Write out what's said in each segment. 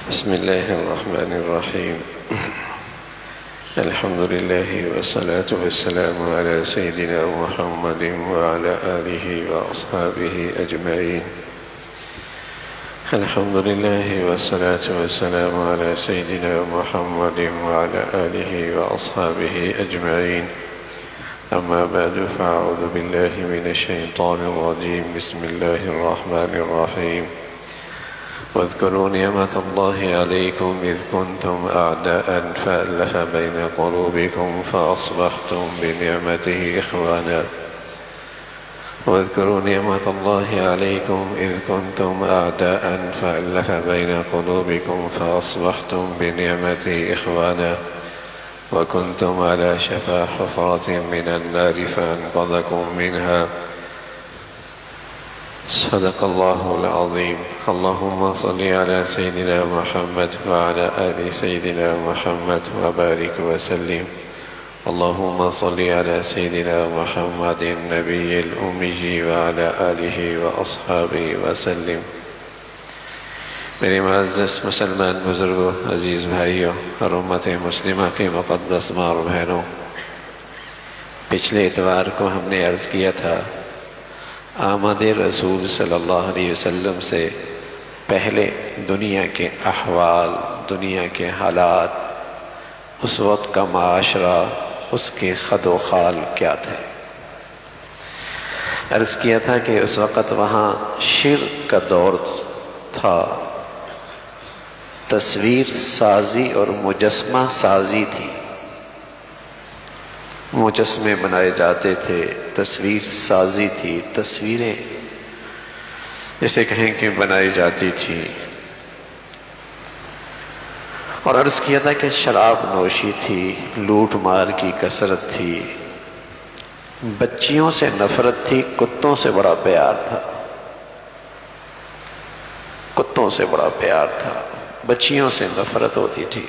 بسم الله الرحمن الرحيم. الحمد لله والصلاة والسلام على سيدنا محمد وعلى آله وأصحابه أجمعين. الحمد لله والصلاة والسلام على سيدنا محمد وعلى آله وأصحابه أجمعين. أما بعد فأعوذ بالله من الشيطان الرجيم. بسم الله الرحمن الرحيم. واذكروا نعمة الله عليكم إذ كنتم أعداء فألف بين قلوبكم فأصبحتم بنعمته إخوانا. واذكروا نعمة الله عليكم إذ كنتم أعداء فألف بين قلوبكم فأصبحتم بنعمته إخوانا وكنتم على شفا حفرة من النار فأنقذكم منها. صدق الله العظيم. اللهم صل على سيدنا محمد وعلى آل سيدنا محمد وبارك وسلم. اللهم صل على سيدنا محمد النبي الأمي وعلى آله وأصحابه وسلم. میرے معزز مسلمان بزرگوں، عزیز بھائیوں اور امت مسلمہ کے مقدس ماں اور بہنوں، پچھلے اتوار کو ہم نے عرض کیا تھا آمد رسول صلی اللہ علیہ وسلم سے پہلے دنیا کے احوال، دنیا کے حالات، اس وقت کا معاشرہ، اس کے خد و خال کیا تھے۔ عرض کیا تھا کہ اس وقت وہاں شرک کا دور تھا، تصویر سازی اور مجسمہ سازی تھی، مجسمے بنائے جاتے تھے، تصویر سازی تھی، تصویریں جسے کہیں کہ بنائی جاتی تھی۔ اور عرض کیا تھا کہ شراب نوشی تھی، لوٹ مار کی کثرت تھی، بچیوں سے نفرت تھی، کتوں سے بڑا پیار تھا، کتوں سے بڑا پیار تھا، بچیوں سے نفرت ہوتی تھی،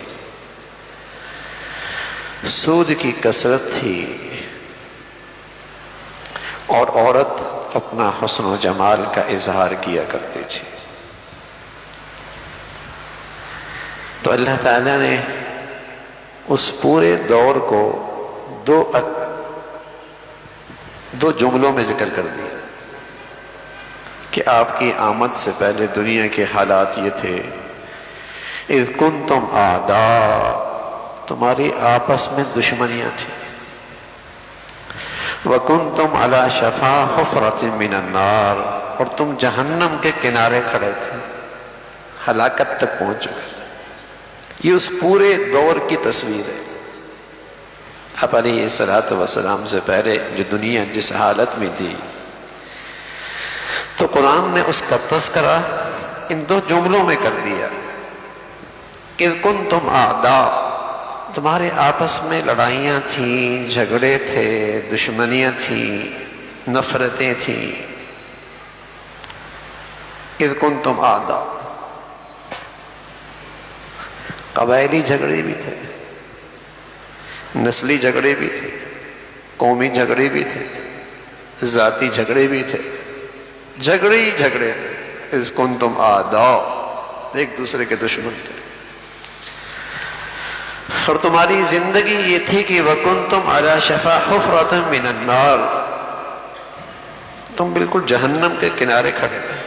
سود کی کثرت تھی، اور عورت اپنا حسن و جمال کا اظہار کیا کرتی تھی۔ تو اللہ تعالیٰ نے اس پورے دور کو دو جملوں میں ذکر کر دیا کہ آپ کی آمد سے پہلے دنیا کے حالات یہ تھے، اذ کنتم اعداء، تمہاری آپس میں دشمنیاں تھیں، وَكُنْتُمْ عَلَى شَفَا حُفْرَةٍ مِّنَ النَّارِ، اور تم جہنم کے کنارے کھڑے تھے، ہلاکت تک پہنچ چکے تھے۔ یہ اس پورے دور کی تصویر ہے۔ آپ علیہ السلام سے پہلے جو دنیا جس حالت میں تھی، تو قرآن نے اس کا تذکرہ ان دو جملوں میں کر دیا، اذ کنتم اعداء، تمہارے آپس میں لڑائیاں تھیں، جھگڑے تھے، دشمنیاں تھیں، نفرتیں تھیں۔ اذ کنتم اعداء، قبائلی جھگڑے بھی تھے، نسلی جھگڑے بھی تھے، قومی جھگڑے بھی تھے، ذاتی جھگڑے بھی تھے، جھگڑے ہی جھگڑے۔ اذ کنتم اعداء، ایک دوسرے کے دشمن تھے، اور تمہاری زندگی یہ تھی کہ وَكُنْتُمْ عَلَى شَفَا حُفْرَةٍ مِّنَ النَّارِ، تم بالکل جہنم کے کنارے کھڑے تھے۔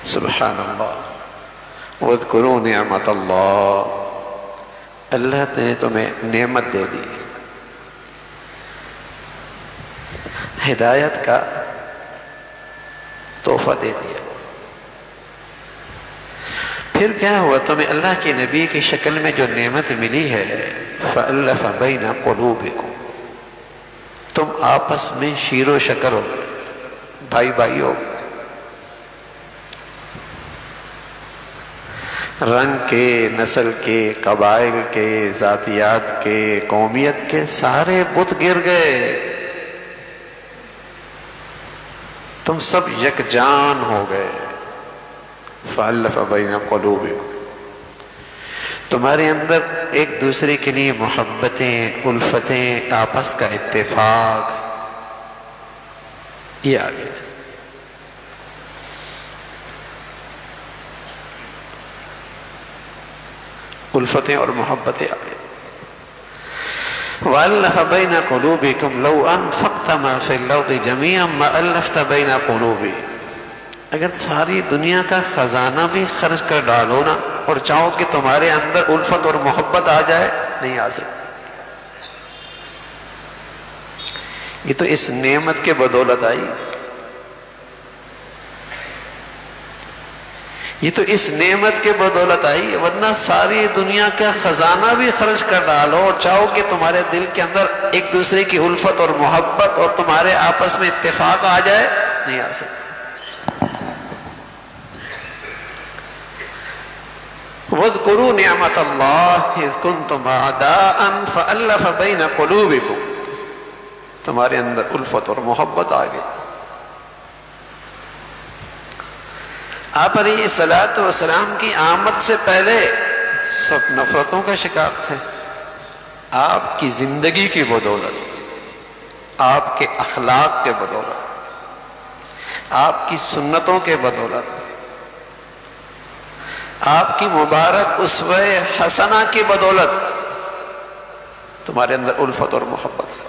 سبحان اللہ۔ وَاذْكُرُوا نِعْمَةَ اللَّهِ، اللہ نے تمہیں نعمت دے دی، ہدایت کا تحفہ دے دیا۔ پھر کیا ہوا؟ تمہیں اللہ کے نبی کی شکل میں جو نعمت ملی ہے، فَأَلَّفَ بَيْنَ قُلُوبِكُمْ، تم آپس میں شیر و شکر ہو گئے، بھائی بھائی ہو گئے، رنگ کے، نسل کے، قبائل کے، ذاتیات کے، قومیت کے سارے بت گر گئے، تم سب یکجان ہو گئے۔ فَأَلَّفَ بَيْنَ قُلُوبِكُمْ، تمہارے اندر ایک دوسرے کے لیے محبتیں، الفتیں، آپس کا اتفاق یہ آ گیا۔ الفتیں اور محبتیں آ گئی. وَأَلَّفَ بَيْنَ قُلُوبِكُمْ لَوْ أَنفَقْتَ مَا فِي الْأَرْضِ جَمِيعًا مَا أَلَّفْتَ بَيْنَ قُلُوبِهِمْ. اگر ساری دنیا کا خزانہ بھی خرچ کر ڈالو نا اور چاہو کہ تمہارے اندر الفت اور محبت آ جائے، نہیں آ سکتی. یہ تو اس نعمت کے بدولت آئی، یہ تو اس نعمت کے بدولت آئی، ورنہ ساری دنیا کا خزانہ بھی خرچ کر ڈالو اور چاہو کہ تمہارے دل کے اندر ایک دوسرے کی الفت اور محبت اور تمہارے آپس میں اتفاق آ جائے، نہیں آ سکتی. وَاذْكُرُوا نِعْمَةَ اللَّهِ إِذْ كُنْتُمْ أَعْدَاءً فَأَلَّفَ بَيْنَ قُلُوبِكُمْ. تمہارے اندر الفت اور محبت آ گئی. آپ علیہ الصلوۃ والسلام کی آمد سے پہلے سب نفرتوں کا شکار تھے. آپ کی زندگی کی بدولت، آپ کے اخلاق کے بدولت، آپ کی سنتوں کے بدولت، آپ کی مبارک اسوہ حسنہ کی بدولت تمہارے اندر الفت اور محبت ہے.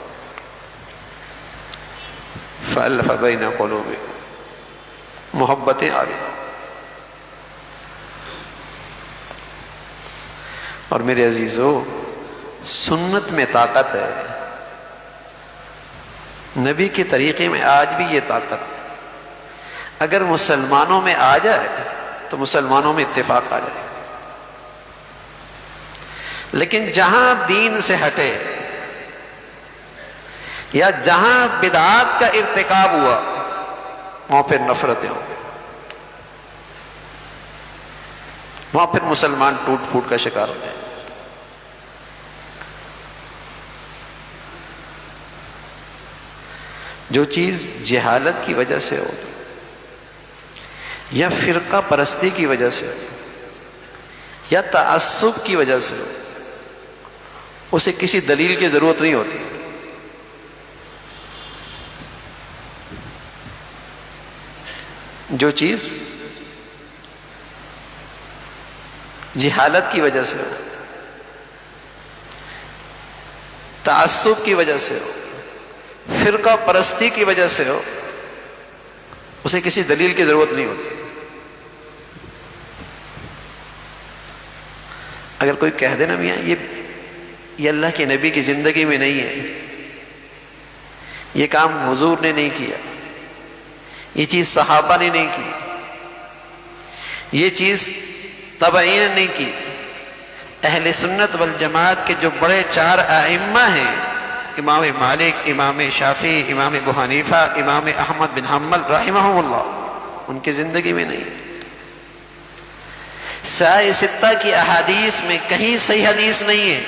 فَأَلَّفَ بَيْنَ قُلُوبِكُمْ، محبتیں آ گئی. اور میرے عزیزو، سنت میں طاقت ہے، نبی کے طریقے میں آج بھی یہ طاقت ہے. اگر مسلمانوں میں آ جائے تو مسلمانوں میں اتفاق آ جائے. لیکن جہاں دین سے ہٹے یا جہاں بدعات کا ارتکاب ہوا وہاں پھر نفرتیں ہوں، وہاں پھر مسلمان ٹوٹ پھوٹ کا شکار ہو جائے. جو چیز جہالت کی وجہ سے ہو یا فرقہ پرستی کی وجہ سے یا تعصب کی وجہ سے ہو، اسے کسی دلیل کی ضرورت نہیں ہوتی. جو چیز جہالت کی وجہ سے ہو، تعصب کی وجہ سے ہو، فرقہ پرستی کی وجہ سے ہو، اسے کسی دلیل کی ضرورت نہیں ہوتی. اگر کوئی کہہ دے نا میاں یہ اللہ کے نبی کی زندگی میں نہیں ہے، یہ کام حضور نے نہیں کیا، یہ چیز صحابہ نے نہیں کی، یہ چیز تابعین نے نہیں کی، اہل سنت والجماعت کے جو بڑے 4 ائمہ ہیں، امام مالک، امام شافعی، امام ابو حنیفہ، امام احمد بن حنبل رحمہم اللہ، ان کی زندگی میں نہیں. سائے ستہ کی احادیث میں کہیں صحیح حدیث نہیں ہے.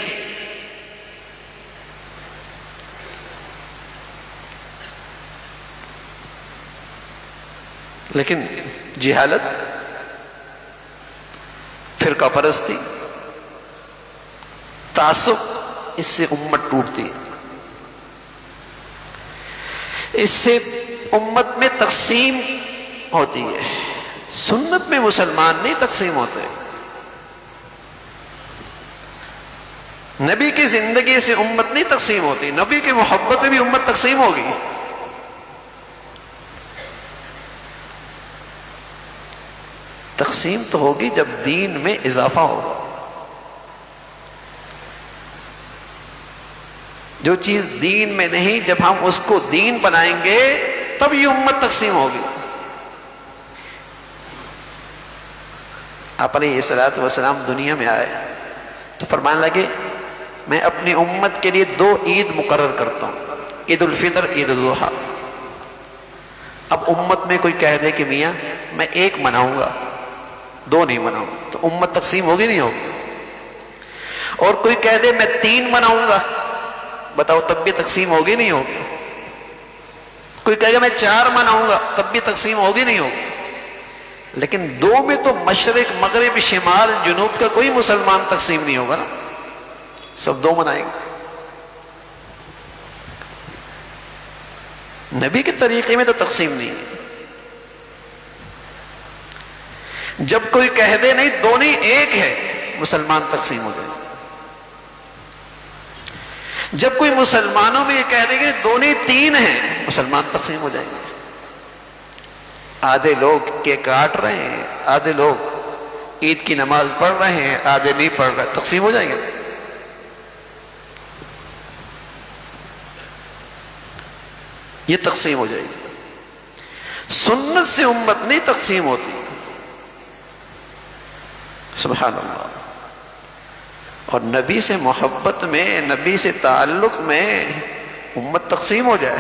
لیکن جہالت، فرقہ پرستی، تعصب، اس سے امت ٹوٹتی ہے، اس سے امت میں تقسیم ہوتی ہے. سنت میں مسلمان نہیں تقسیم ہوتے. نبی کی زندگی سے امت نہیں تقسیم ہوتی، نبی کی محبت میں بھی امت تقسیم ہوگی. تقسیم تو ہوگی جب دین میں اضافہ ہوگا. جو چیز دین میں نہیں، جب ہم اس کو دین بنائیں گے تب یہ امت تقسیم ہوگی. آپ علیہ الصلوۃ والسلام دنیا میں آئے تو فرمانے لگے میں اپنی امت کے لیے 2 عید مقرر کرتا ہوں، عید الفطر، عید الاضحیٰ. اب امت میں کوئی کہہ دے کہ میاں میں 1 مناؤں گا، 2 نہیں مناؤں گا، تو امت تقسیم ہوگی نہیں ہوگی. اور کوئی کہہ دے میں 3 مناؤں گا، بتاؤ تب بھی تقسیم ہوگی نہیں ہوگی. کوئی کہے گا میں 4 مناؤں گا، تب بھی تقسیم ہوگی نہیں ہوگی. لیکن 2 میں تو مشرق، مغرب، شمال، جنوب کا کوئی مسلمان تقسیم نہیں ہوگا نا، سب 2 منائیں گے. نبی کے طریقے میں تو تقسیم نہیں ہے. جب کوئی کہہ دے نہیں 2 نہیں 1 ہے، مسلمان تقسیم ہو جائیں گے۔ جب کوئی مسلمانوں میں یہ کہہ دے کہ دونوں تین ہیں، مسلمان تقسیم ہو جائیں گے۔ آدھے لوگ کیک کاٹ رہے ہیں، آدھے لوگ عید کی نماز پڑھ رہے ہیں، آدھے نہیں پڑھ رہے، تقسیم ہو جائیں گے۔ یہ تقسیم ہو جائے گی۔ سنت سے امت نہیں تقسیم ہوتی، سبحان اللہ۔ اور نبی سے محبت میں، نبی سے تعلق میں امت تقسیم ہو جائے،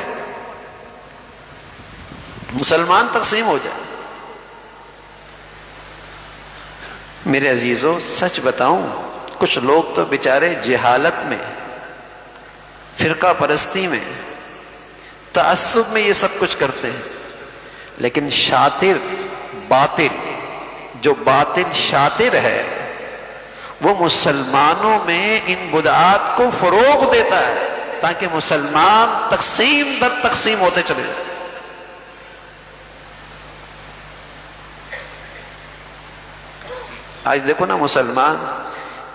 مسلمان تقسیم ہو جائے۔ میرے عزیزوں سچ بتاؤں، کچھ لوگ تو بیچارے جہالت میں، فرقہ پرستی میں، تعصب میں یہ سب کچھ کرتے ہیں، لیکن شاطر باطل، جو باطل شاطر ہے وہ مسلمانوں میں ان بدعات کو فروغ دیتا ہے تاکہ مسلمان تقسیم در تقسیم ہوتے چلے جائیں۔ آج دیکھو نا، مسلمان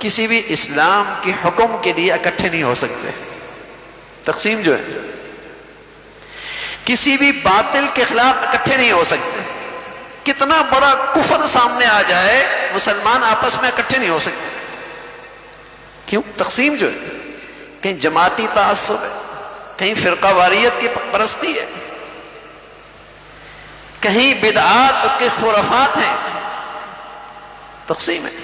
کسی بھی اسلام کے حکم کے لیے اکٹھے نہیں ہو سکتے، تقسیم جو ہے، کسی بھی باطل کے خلاف اکٹھے نہیں ہو سکتے۔ کتنا بڑا کفر سامنے آ جائے، مسلمان آپس میں اکٹھے نہیں ہو سکتے۔ کیوں؟ تقسیم جو ہے، کہیں جماعتی تعصب ہے، کہیں فرقہ واریت کی پرستی ہے، کہیں بدعات کے خرافات ہیں، تقسیم ہے۔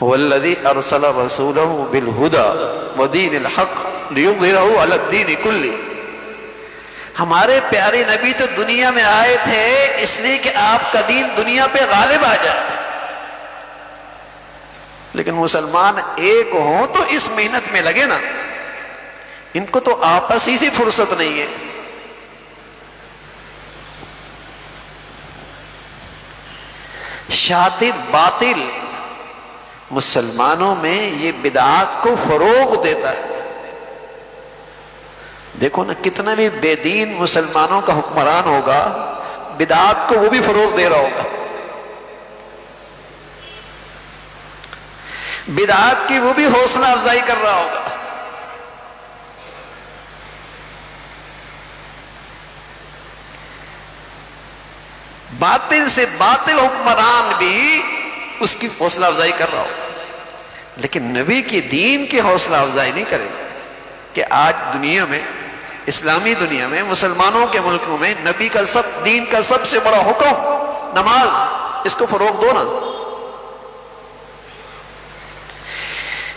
والذی ارسل رسولہ بالہدی ودین الحق لیظہرہ علی الدین کلہ۔ ہمارے پیارے نبی تو دنیا میں آئے تھے اس لیے کہ آپ کا دین دنیا پہ غالب آ جائے، لیکن مسلمان ایک ہوں تو اس محنت میں لگے نا، ان کو تو آپس ہی سے فرصت نہیں ہے۔ شاطر باطل مسلمانوں میں یہ بدعات کو فروغ دیتا ہے۔ دیکھو نا، کتنا بھی بے دین مسلمانوں کا حکمران ہوگا، بدعات کو وہ بھی فروغ دے رہا ہوگا، بدعات کی وہ بھی حوصلہ افزائی کر رہا ہوگا۔ باطل سے باطل حکمران بھی اس کی حوصلہ افزائی کر رہا ہوگا، لیکن نبی کی دین کی حوصلہ افزائی نہیں کرے گا کہ آج دنیا میں، اسلامی دنیا میں، مسلمانوں کے ملکوں میں نبی کا دین کا سب سے بڑا حکم نماز، اس کو فروغ دو نا۔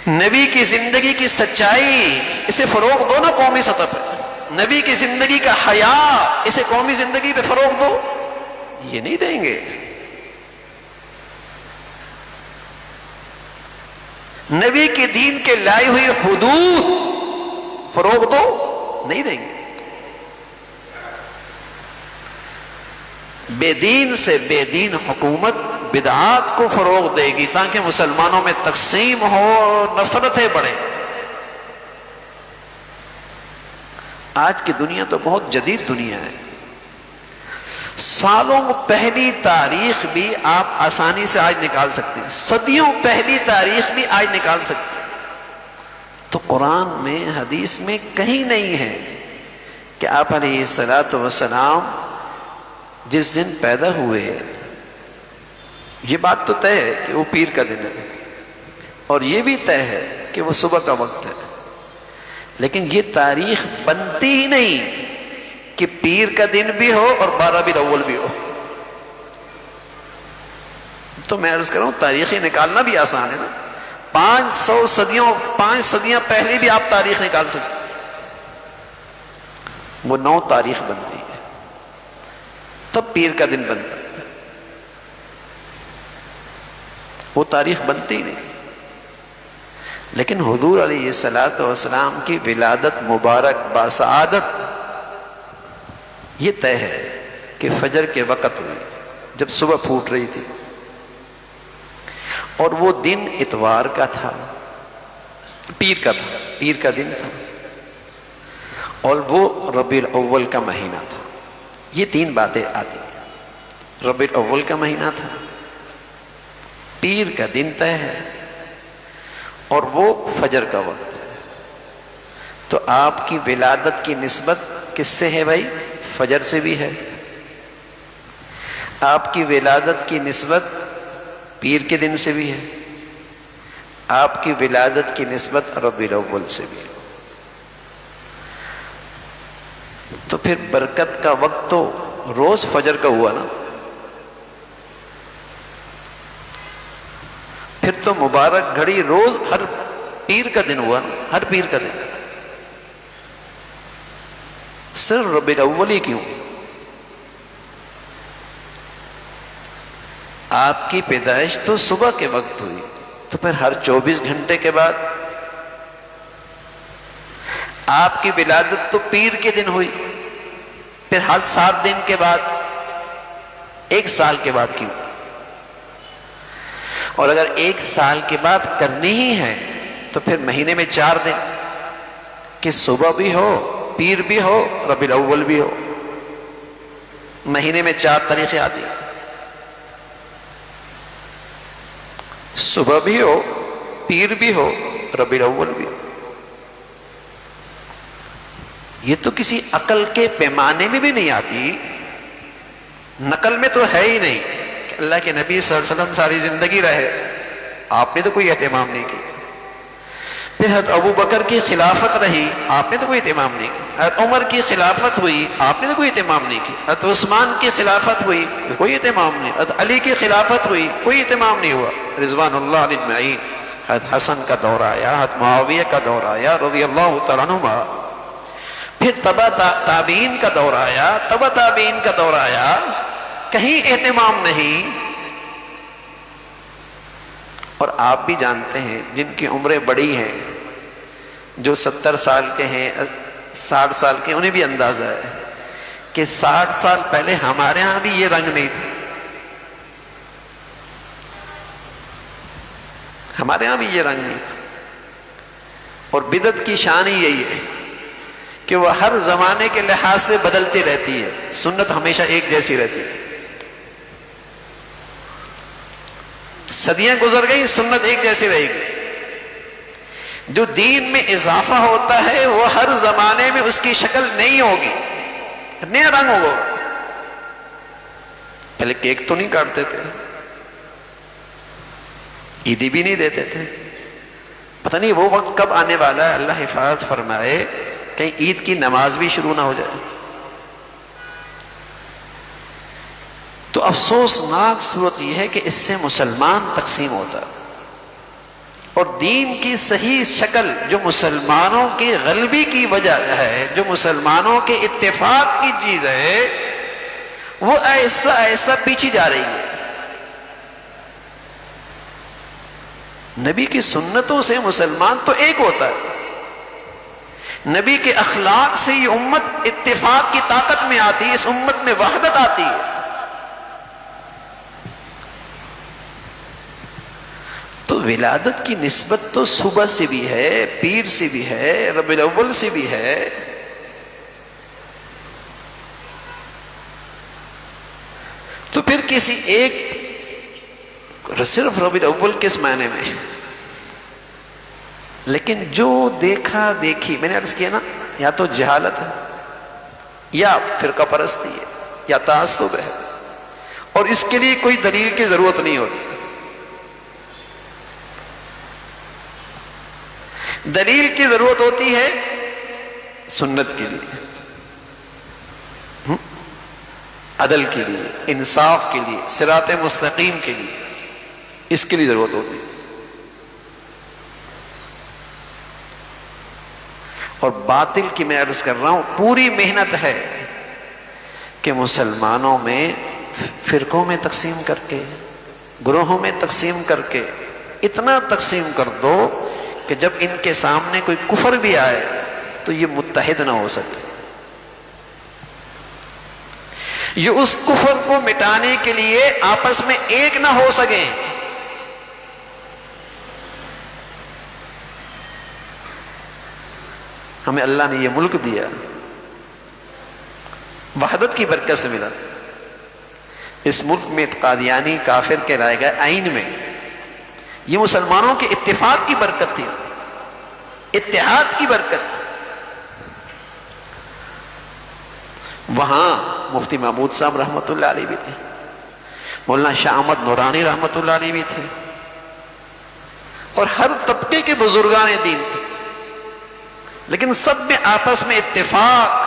نبی کی زندگی کی سچائی، اسے فروغ دو نا قومی سطح پہ۔ نبی کی زندگی کا حیا، اسے قومی زندگی پہ فروغ دو۔ یہ نہیں دیں گے۔ نبی کے دین کے لائی ہوئی حدود فروغ دو، نہیں دیں گے۔ بے دین سے بے دین حکومت بدعات کو فروغ دے گی تاکہ مسلمانوں میں تقسیم ہو، نفرتیں بڑھیں۔ آج کی دنیا تو بہت جدید دنیا ہے، سالوں پہلی تاریخ بھی آپ آسانی سے آج نکال سکتے ہیں، صدیوں پہلی تاریخ بھی آج نکال سکتے ہیں۔ تو قرآن میں، حدیث میں کہیں نہیں ہے کہ آپ علیہ الصلوۃ والسلام جس دن پیدا ہوئے، یہ بات تو طے ہے کہ وہ پیر کا دن ہے، اور یہ بھی طے ہے کہ وہ صبح کا وقت ہے، لیکن یہ تاریخ بنتی ہی نہیں کہ پیر کا دن بھی ہو اور 12 ربیع الاول بھی ہو۔ تو میں عرض کر رہا ہوں، تاریخیں نکالنا بھی آسان ہے نا، 5 صدیاں پہلے بھی آپ تاریخ نکال سکتے، وہ 9 تاریخ بنتی ہے، تب پیر کا دن بنتا ہے، وہ تاریخ بنتی نہیں۔ لیکن حضور علیہ الصلوۃ والسلام کی ولادت مبارک باسعادت یہ طے ہے کہ فجر کے وقت ہوئی، جب صبح پھوٹ رہی تھی، اور وہ دن اتوار کا تھا، پیر کا دن تھا، اور وہ ربیع الاول کا مہینہ تھا۔ یہ 3 باتیں آتی ہیں۔ ربیع الاول کا مہینہ تھا، پیر کا دن طے ہے اور وہ فجر کا وقت ہے. تو آپ کی ولادت کی نسبت کس سے ہے بھائی؟ فجر سے بھی ہے. آپ کی ولادت کی نسبت پیر کے دن سے بھی ہے. آپ کی ولادت کی نسبت ربیع الاول سے بھی ہے. تو پھر برکت کا وقت تو روز فجر کا ہوا نا. پھر تو مبارک گھڑی روز ہر پیر کا دن ہوا نا، ہر پیر کا دن. صرف ربیع الاول ہی کیوں؟ آپ کی پیدائش تو صبح کے وقت ہوئی، تو پھر ہر 24 گھنٹے کے بعد. آپ کی ولادت تو پیر کے دن ہوئی، پھر ہر 7 دن کے بعد، 1 سال کے بعد کیوں؟ اور اگر 1 سال کے بعد کرنی ہی ہے تو پھر مہینے میں 4 دن، کہ صبح بھی ہو، پیر بھی ہو، ربیع الاول بھی ہو. مہینے میں 4 تاریخیں آتی، صبح بھی ہو، پیر بھی ہو، ربیع الاول بھی ہو. یہ تو کسی عقل کے پیمانے میں بھی نہیں آتی، نقل میں تو ہے ہی نہیں کہ اللہ کے نبی صلی اللہ علیہ وسلم ساری زندگی رہے، آپ نے تو کوئی اہتمام نہیں کیا. پھر حضرت ابو بکر کی خلافت رہی، آپ نے تو کوئی اہتمام نہیں کیا. حضرت عمر کی خلافت ہوئی، آپ نے تو کوئی اہتمام نہیں کیا. حضرت عثمان کی خلافت ہوئی، کوئی اہتمام نہیں. حضرت علی کی خلافت ہوئی، کوئی اہتمام نہیں ہوا. رضوان اللہ علیہ اجمعین. حضرت حسن کا دور آیا، حضرت معاویہ کا دور آیا رضی اللہ تعالیٰ عنہما. پھر تبع تابعین کا دور آیا، تبع تابعین کا دور آیا، کہیں اہتمام نہیں. اور آپ بھی جانتے ہیں جن کی عمریں بڑی ہیں، جو 70 سال کے ہیں، 60 سال کے، انہیں بھی اندازہ ہے کہ 60 سال پہلے ہمارے ہاں بھی یہ رنگ نہیں تھا. ہمارے ہاں بھی یہ رنگ نہیں تھا. اور بدعت کی شان ہی یہی ہے کہ وہ ہر زمانے کے لحاظ سے بدلتی رہتی ہے، سنت ہمیشہ ایک جیسی رہتی ہے. صدیاں گزر گئی، سنت ایک جیسی رہے گی. جو دین میں اضافہ ہوتا ہے وہ ہر زمانے میں اس کی شکل نہیں ہوگی، نیا رنگ ہوگا. پہلے کیک تو نہیں کاٹتے تھے، عیدی بھی نہیں دیتے تھے. پتہ نہیں وہ وقت کب آنے والا ہے، اللہ حفاظت فرمائے کہیں عید کی نماز بھی شروع نہ ہو جائے. تو افسوسناک صورت یہ ہے کہ اس سے مسلمان تقسیم ہوتا ہے، اور دین کی صحیح شکل جو مسلمانوں کی غلبی کی وجہ ہے، جو مسلمانوں کے اتفاق کی چیز ہے، وہ ایسا ایسا پیچھے جا رہی ہے. نبی کی سنتوں سے مسلمان تو ایک ہوتا ہے، نبی کے اخلاق سے یہ امت اتفاق کی طاقت میں آتی ہے، اس امت میں وحدت آتی ہے. تو ولادت کی نسبت تو صبح سے بھی ہے، پیر سے بھی ہے، ربیع الاول سے بھی ہے. تو پھر کسی ایک صرف ربیع الاول کس معنی میں؟ لیکن جو دیکھا دیکھی، میں نے عرض کیا نا، یا تو جہالت ہے، یا فرقہ پرستی ہے، یا تعصب ہے، اور اس کے لیے کوئی دلیل کی ضرورت نہیں ہوتی. دلیل کی ضرورت ہوتی ہے سنت کے لیے، عدل کے لیے، انصاف کے لیے، صراط مستقیم کے لیے، اس کے لیے ضرورت ہوتی ہے. اور باطل کی میں عرض کر رہا ہوں، پوری محنت ہے کہ مسلمانوں میں فرقوں میں تقسیم کر کے، گروہوں میں تقسیم کر کے اتنا تقسیم کر دو کہ جب ان کے سامنے کوئی کفر بھی آئے تو یہ متحد نہ ہو سکے. یہ اس کفر کو مٹانے کے لیے آپس میں ایک نہ ہو سکیں. ہمیں اللہ نے یہ ملک دیا، وحدت کی برکت سے ملا. اس ملک میں قادیانی کافر کے لائے گئے آئین میں یہ مسلمانوں کے اتفاق کی برکت تھی، اتحاد کی برکت۔ وہاں مفتی محمود صاحب رحمۃ اللہ علیہ بھی تھے، مولانا شاہ احمد نورانی رحمۃ اللہ علیہ بھی تھے، اور ہر طبقے کے بزرگان دین تھے، لیکن سب میں آپس میں اتفاق۔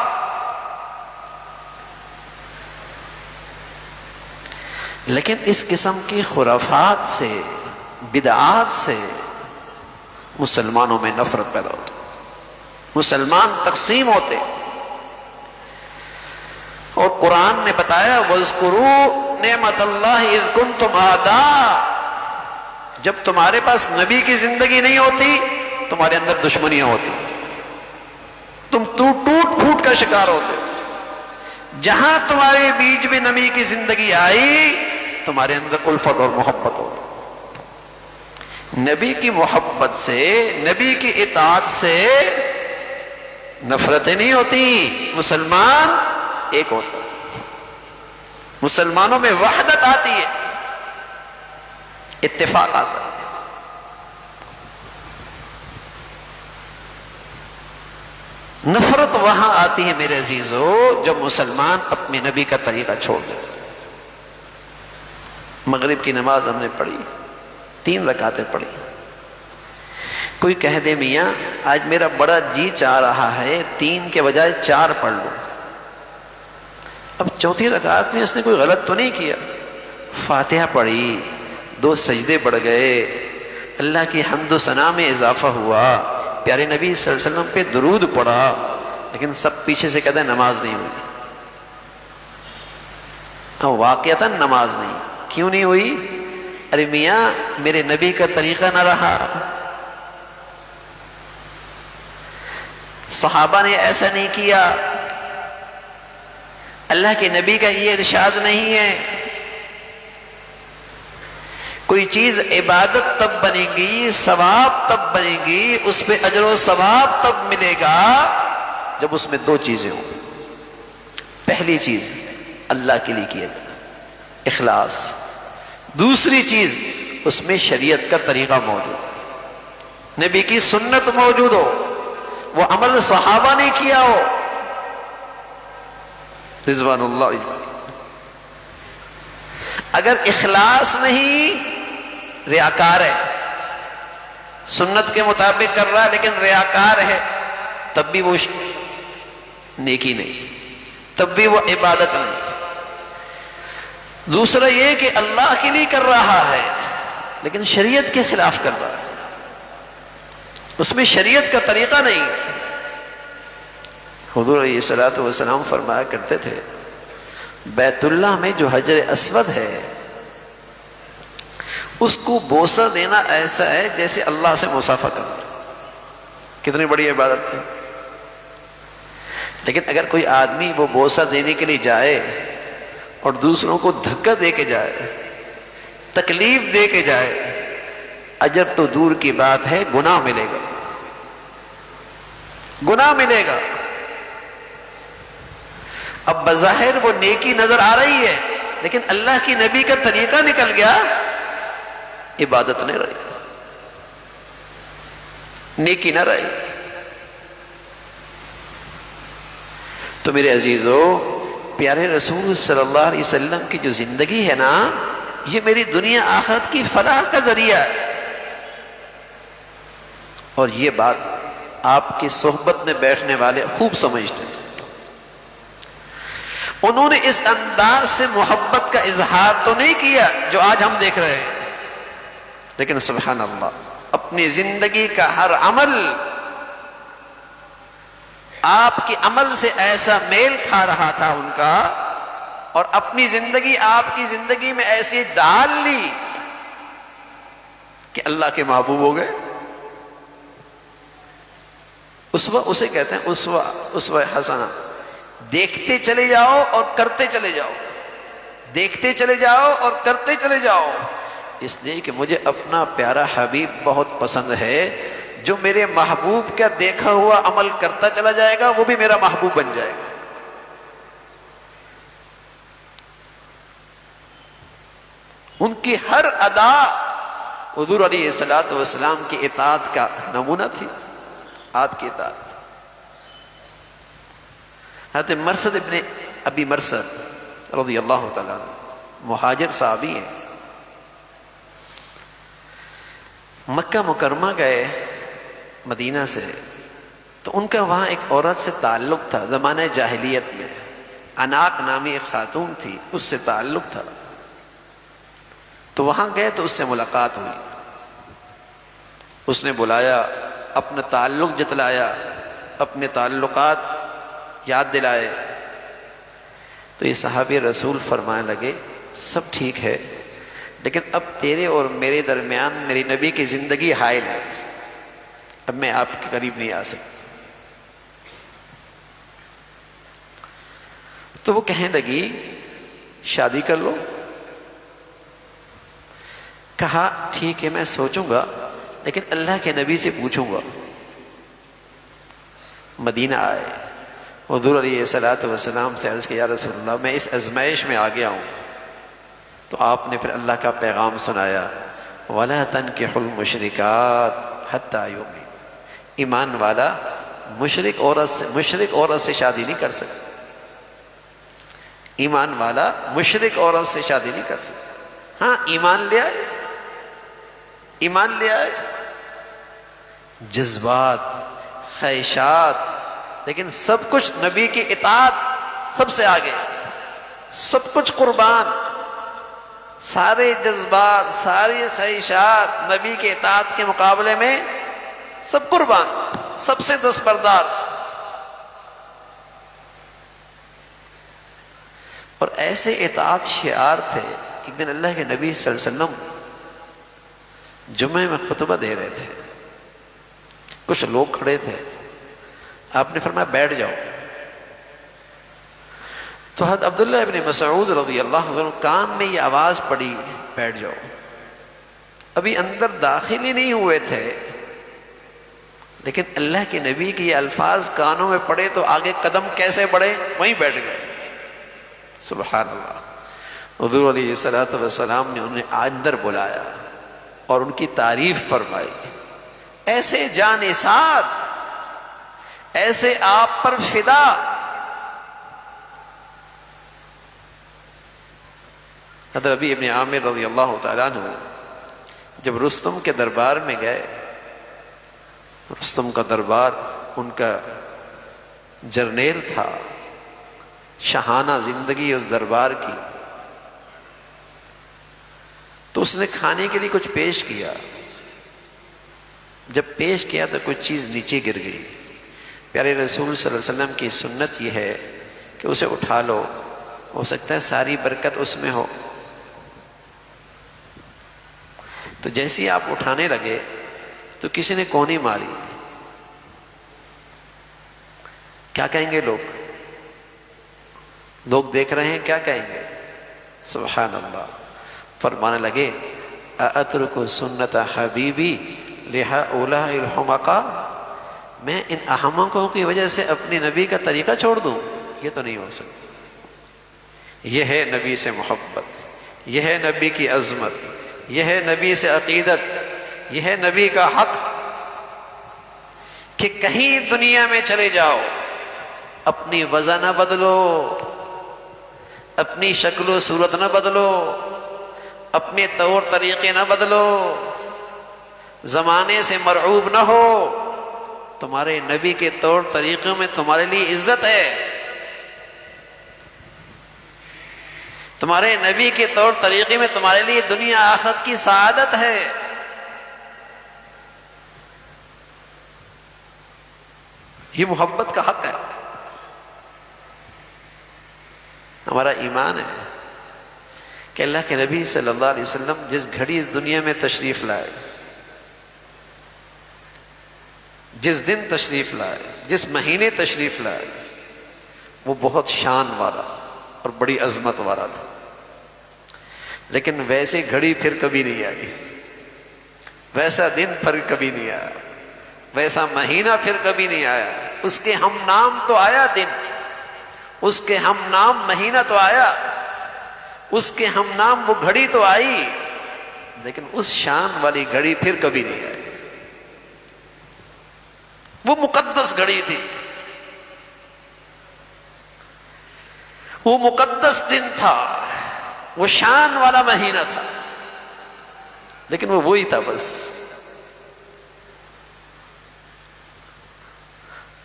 لیکن اس قسم کی خرافات سے، بدعات سے مسلمانوں میں نفرت پیدا ہوتی، مسلمان تقسیم ہوتے۔ اور قرآن نے بتایا وَاذْكُرُوا نِعْمَةَ اللَّهِ إِذْ كُنْتُمْ أَعْدَاءَ، جب تمہارے پاس نبی کی زندگی نہیں ہوتی تمہارے اندر دشمنیاں ہوتی، تم ٹوٹ پھوٹ کا شکار ہوتے۔ جہاں تمہارے بیچ میں نبی کی زندگی آئی تمہارے اندر الفت اور محبت ہو۔ نبی کی محبت سے، نبی کی اطاعت سے نفرتیں نہیں ہوتی، مسلمان ایک ہوتا، مسلمانوں میں وحدت آتی ہے، اتفاق آتا ہے۔ نفرت وہاں آتی ہے میرے عزیزو جب مسلمان اپنے نبی کا طریقہ چھوڑ دیتے۔ مغرب کی نماز ہم نے پڑھی، 3 رکعتیں پڑھی، کوئی کہہ دے میاں آج میرا بڑا جی چاہ رہا ہے 3 کے بجائے 4 پڑھ لوں، اب چوتھی رکعت میں اس نے کوئی غلط تو نہیں کیا، فاتحہ پڑھی، 2 سجدے بڑھ گئے، اللہ کی حمد و ثنا میں اضافہ ہوا، پیارے نبی صلی اللہ علیہ وسلم پہ درود پڑھا، لیکن سب پیچھے سے کہتے ہیں نماز نہیں ہوئی۔ اب واقعتاً نماز نہیں، کیوں نہیں ہوئی؟ ارے میاں میرے نبی کا طریقہ نہ رہا، صحابہ نے ایسا نہیں کیا، اللہ کے نبی کا یہ ارشاد نہیں ہے۔ کوئی چیز عبادت تب بنے گی، ثواب تب بنے گی، اس پہ اجر و ثواب تب ملے گا جب اس میں 2 چیزیں ہوں۔ پہلی چیز اللہ کے لیے کیا جائے، اخلاص، دوسری چیز اس میں شریعت کا طریقہ موجود، نبی کی سنت موجود ہو، وہ عمل صحابہ نے کیا ہو رضوان اللہ۔ اگر اخلاص نہیں، ریاکار ہے، سنت کے مطابق کر رہا ہے لیکن ریاکار ہے، تب بھی وہ نیکی نہیں، تب بھی وہ عبادت نہیں۔ دوسرا یہ کہ اللہ کے لیے کر رہا ہے لیکن شریعت کے خلاف کر رہا ہے، اس میں شریعت کا طریقہ نہیں۔ حضور علیہ الصلوۃ والسلام فرمایا کرتے تھے بیت اللہ میں جو حجر اسود ہے اس کو بوسہ دینا ایسا ہے جیسے اللہ سے مصافحہ کرنا، کتنی بڑی عبادت ہے۔ لیکن اگر کوئی آدمی وہ بوسہ دینے کے لیے جائے اور دوسروں کو دھکا دے کے جائے، تکلیف دے کے جائے، اجر تو دور کی بات ہے، گناہ ملے گا، گناہ ملے گا۔ اب بظاہر وہ نیکی نظر آ رہی ہے لیکن اللہ کی نبی کا طریقہ نکل گیا، عبادت نہیں رہی، نیکی نہ رہی۔ تو میرے عزیزو، پیارے رسول صلی اللہ علیہ وسلم کی جو زندگی ہے نا، یہ میری دنیا آخرت کی فلاح کا ذریعہ ہے۔ اور یہ بات آپ کی صحبت میں بیٹھنے والے خوب سمجھتے ہیں۔ انہوں نے اس انداز سے محبت کا اظہار تو نہیں کیا جو آج ہم دیکھ رہے ہیں، لیکن سبحان اللہ اپنی زندگی کا ہر عمل آپ کے عمل سے ایسا میل کھا رہا تھا ان کا، اور اپنی زندگی آپ کی زندگی میں ایسی ڈال لی کہ اللہ کے محبوب ہو گئے۔ اسوہ اسے کہتے ہیں، اسوہ حسنہ، دیکھتے چلے جاؤ اور کرتے چلے جاؤ، دیکھتے چلے جاؤ اور کرتے چلے جاؤ، اس لیے کہ مجھے اپنا پیارا حبیب بہت پسند ہے۔ جو میرے محبوب کا دیکھا ہوا عمل کرتا چلا جائے گا وہ بھی میرا محبوب بن جائے گا۔ ان کی ہر ادا حضور علیہ الصلوۃ والسلام کی اطاعت کا نمونہ تھی آپ کی اطاعت۔ حضرت مرثد ابن ابی مرثد رضی اللہ تعالیٰ عنہ مہاجر صحابی ہیں، مکہ مکرمہ گئے مدینہ سے، تو ان کا وہاں ایک عورت سے تعلق تھا زمانہ جاہلیت میں، عناق نامی ایک خاتون تھی، اس سے تعلق تھا۔ تو وہاں گئے تو اس سے ملاقات ہوئی، اس نے بلایا، اپنا تعلق جتلایا، اپنے تعلقات یاد دلائے۔ تو یہ صحابی رسول فرمانے لگے سب ٹھیک ہے، لیکن اب تیرے اور میرے درمیان میری نبی کی زندگی حائل ہے، اب میں آپ کے قریب نہیں آ سکتا۔ تو وہ کہنے لگی شادی کر لو۔ کہا ٹھیک ہے میں سوچوں گا، لیکن اللہ کے نبی سے پوچھوں گا۔ مدینہ آئے، حضور علیہ الصلوۃ والسلام سے عرض کیا یا رسول اللہ میں اس ازمائش میں آ گیا ہوں۔ تو آپ نے پھر اللہ کا پیغام سنایا، وَلَا تَنْكِحُوا الْمُشْرِكَاتِ حَتَّى يُؤْمِنَ، ایمان والا مشرک عورت سے شادی نہیں کر سکتا، ایمان والا مشرک عورت سے شادی نہیں کر سکتا۔ ہاں ایمان لے آئے، ایمان لے آئے، جذبات، خواہشات، لیکن سب کچھ نبی کی اطاعت سب سے آگے، سب کچھ قربان، سارے جذبات، ساری خواہشات نبی کی اطاعت کے مقابلے میں سب قربان، سب سے دستبردار۔ اور ایسے اطاعت شعار تھے۔ ایک دن اللہ کے نبی صلی اللہ علیہ وسلم جمعے میں خطبہ دے رہے تھے، کچھ لوگ کھڑے تھے، آپ نے فرمایا بیٹھ جاؤ۔ تو حضرت عبداللہ ابن مسعود رضی اللہ عنہ کان میں یہ آواز پڑی بیٹھ جاؤ، ابھی اندر داخل ہی نہیں ہوئے تھے، لیکن اللہ کے نبی کے یہ الفاظ کانوں میں پڑے تو آگے قدم کیسے بڑھے، وہیں بیٹھ گئے۔ سبحان اللہ۔ حضور علیہ الصلوۃ والسلام نے انہیں اندر بلایا اور ان کی تعریف فرمائی، ایسے جانثار، ایسے آپ پر فدا۔ حضرت ربیع ابن عامر رضی اللہ تعالیٰ عنہ جب رستم کے دربار میں گئے، رستم کا دربار ان کا جرنیل تھا، شاہانہ زندگی اس دربار کی، تو اس نے کھانے کے لیے کچھ پیش کیا، جب پیش کیا تو کچھ چیز نیچے گر گئی۔ پیارے رسول صلی اللہ علیہ وسلم کی سنت یہ ہے کہ اسے اٹھا لو، ہو سکتا ہے ساری برکت اس میں ہو۔ تو جیسے ہی آپ اٹھانے لگے تو کسی نے کونی ماری، کیا کہیں گے لوگ؟ لوگ دیکھ رہے ہیں، کیا کہیں گے؟ سبحان اللہ۔ فرمانے لگے اَأَتْرُكُ سُنَّةَ حَبِيبِي لِهَؤُلَاءِ الْحُمَقَاءِ، میں ان احمقوں کی وجہ سے اپنی نبی کا طریقہ چھوڑ دوں؟ یہ تو نہیں ہو سکتا۔ یہ ہے نبی سے محبت، یہ ہے نبی کی عظمت، یہ ہے نبی سے عقیدت، یہ ہے نبی کا حق کہ کہیں دنیا میں چلے جاؤ اپنی وضع نہ بدلو، اپنی شکل و صورت نہ بدلو، اپنے طور طریقے نہ بدلو، زمانے سے مرعوب نہ ہو، تمہارے نبی کے طور طریقوں میں تمہارے لیے عزت ہے، تمہارے نبی کے طور طریقے میں تمہارے لیے دنیا آخرت کی سعادت ہے۔ یہ محبت کا حق ہے، ہمارا ایمان ہے کہ اللہ کے نبی صلی اللہ علیہ وسلم جس گھڑی اس دنیا میں تشریف لائے، جس دن تشریف لائے، جس مہینے تشریف لائے، وہ بہت شان والا اور بڑی عظمت والا تھا، لیکن ویسے گھڑی پھر کبھی نہیں آئی، ویسا دن پھر کبھی نہیں آیا، ویسا مہینہ پھر کبھی نہیں آیا۔ اس کے ہم نام تو آیا دن، اس کے ہم نام مہینہ تو آیا، اس کے ہم نام وہ گھڑی تو آئی، لیکن اس شان والی گھڑی پھر کبھی نہیں آئی. وہ مقدس گھڑی تھی، وہ مقدس دن تھا، وہ شان والا مہینہ تھا، لیکن وہ وہی تھا بس.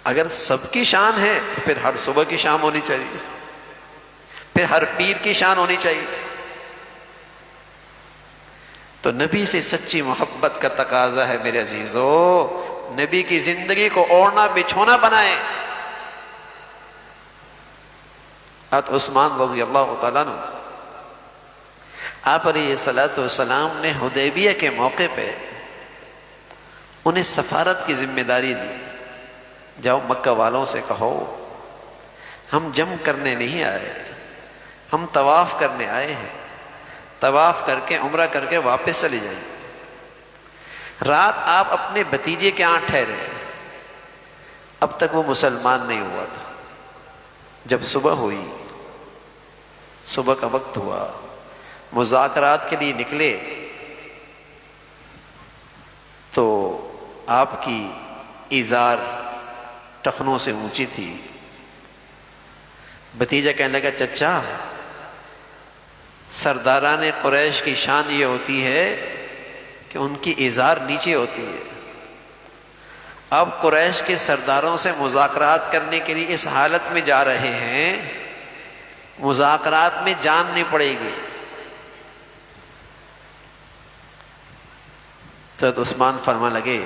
اگر سب کی شان ہے تو پھر ہر صبح کی شام ہونی چاہیے، پھر ہر پیر کی شان ہونی چاہیے. تو نبی سے سچی محبت کا تقاضا ہے میرے عزیزو، نبی کی زندگی کو اوڑھنا بچھونا بنائیں. حضرت عثمان رضی اللہ تعالیٰ عنہ، آپ علیہ الصلوۃ والسلام نے حدیبیہ کے موقع پہ انہیں سفارت کی ذمہ داری دی. جاؤ مکہ والوں سے کہو ہم جم کرنے نہیں آئے، ہم طواف کرنے آئے ہیں، طواف کر کے عمرہ کر کے واپس چلے جائیں. رات آپ اپنے بھتیجے کے یہاں ٹھہرے، اب تک وہ مسلمان نہیں ہوا تھا. جب صبح ہوئی، صبح کا وقت ہوا، مذاکرات کے لیے نکلے تو آپ کی ازار ٹخنوں سے اونچی تھی. بھتیجا کہنے لگا چچا، سرداران قریش کی شان یہ ہوتی ہے کہ ان کی ازار نیچے ہوتی ہے. اب قریش کے سرداروں سے مذاکرات کرنے کے لیے اس حالت میں جا رہے ہیں، مذاکرات میں جان نہیں پڑے گی. تو عثمان فرمانے لگے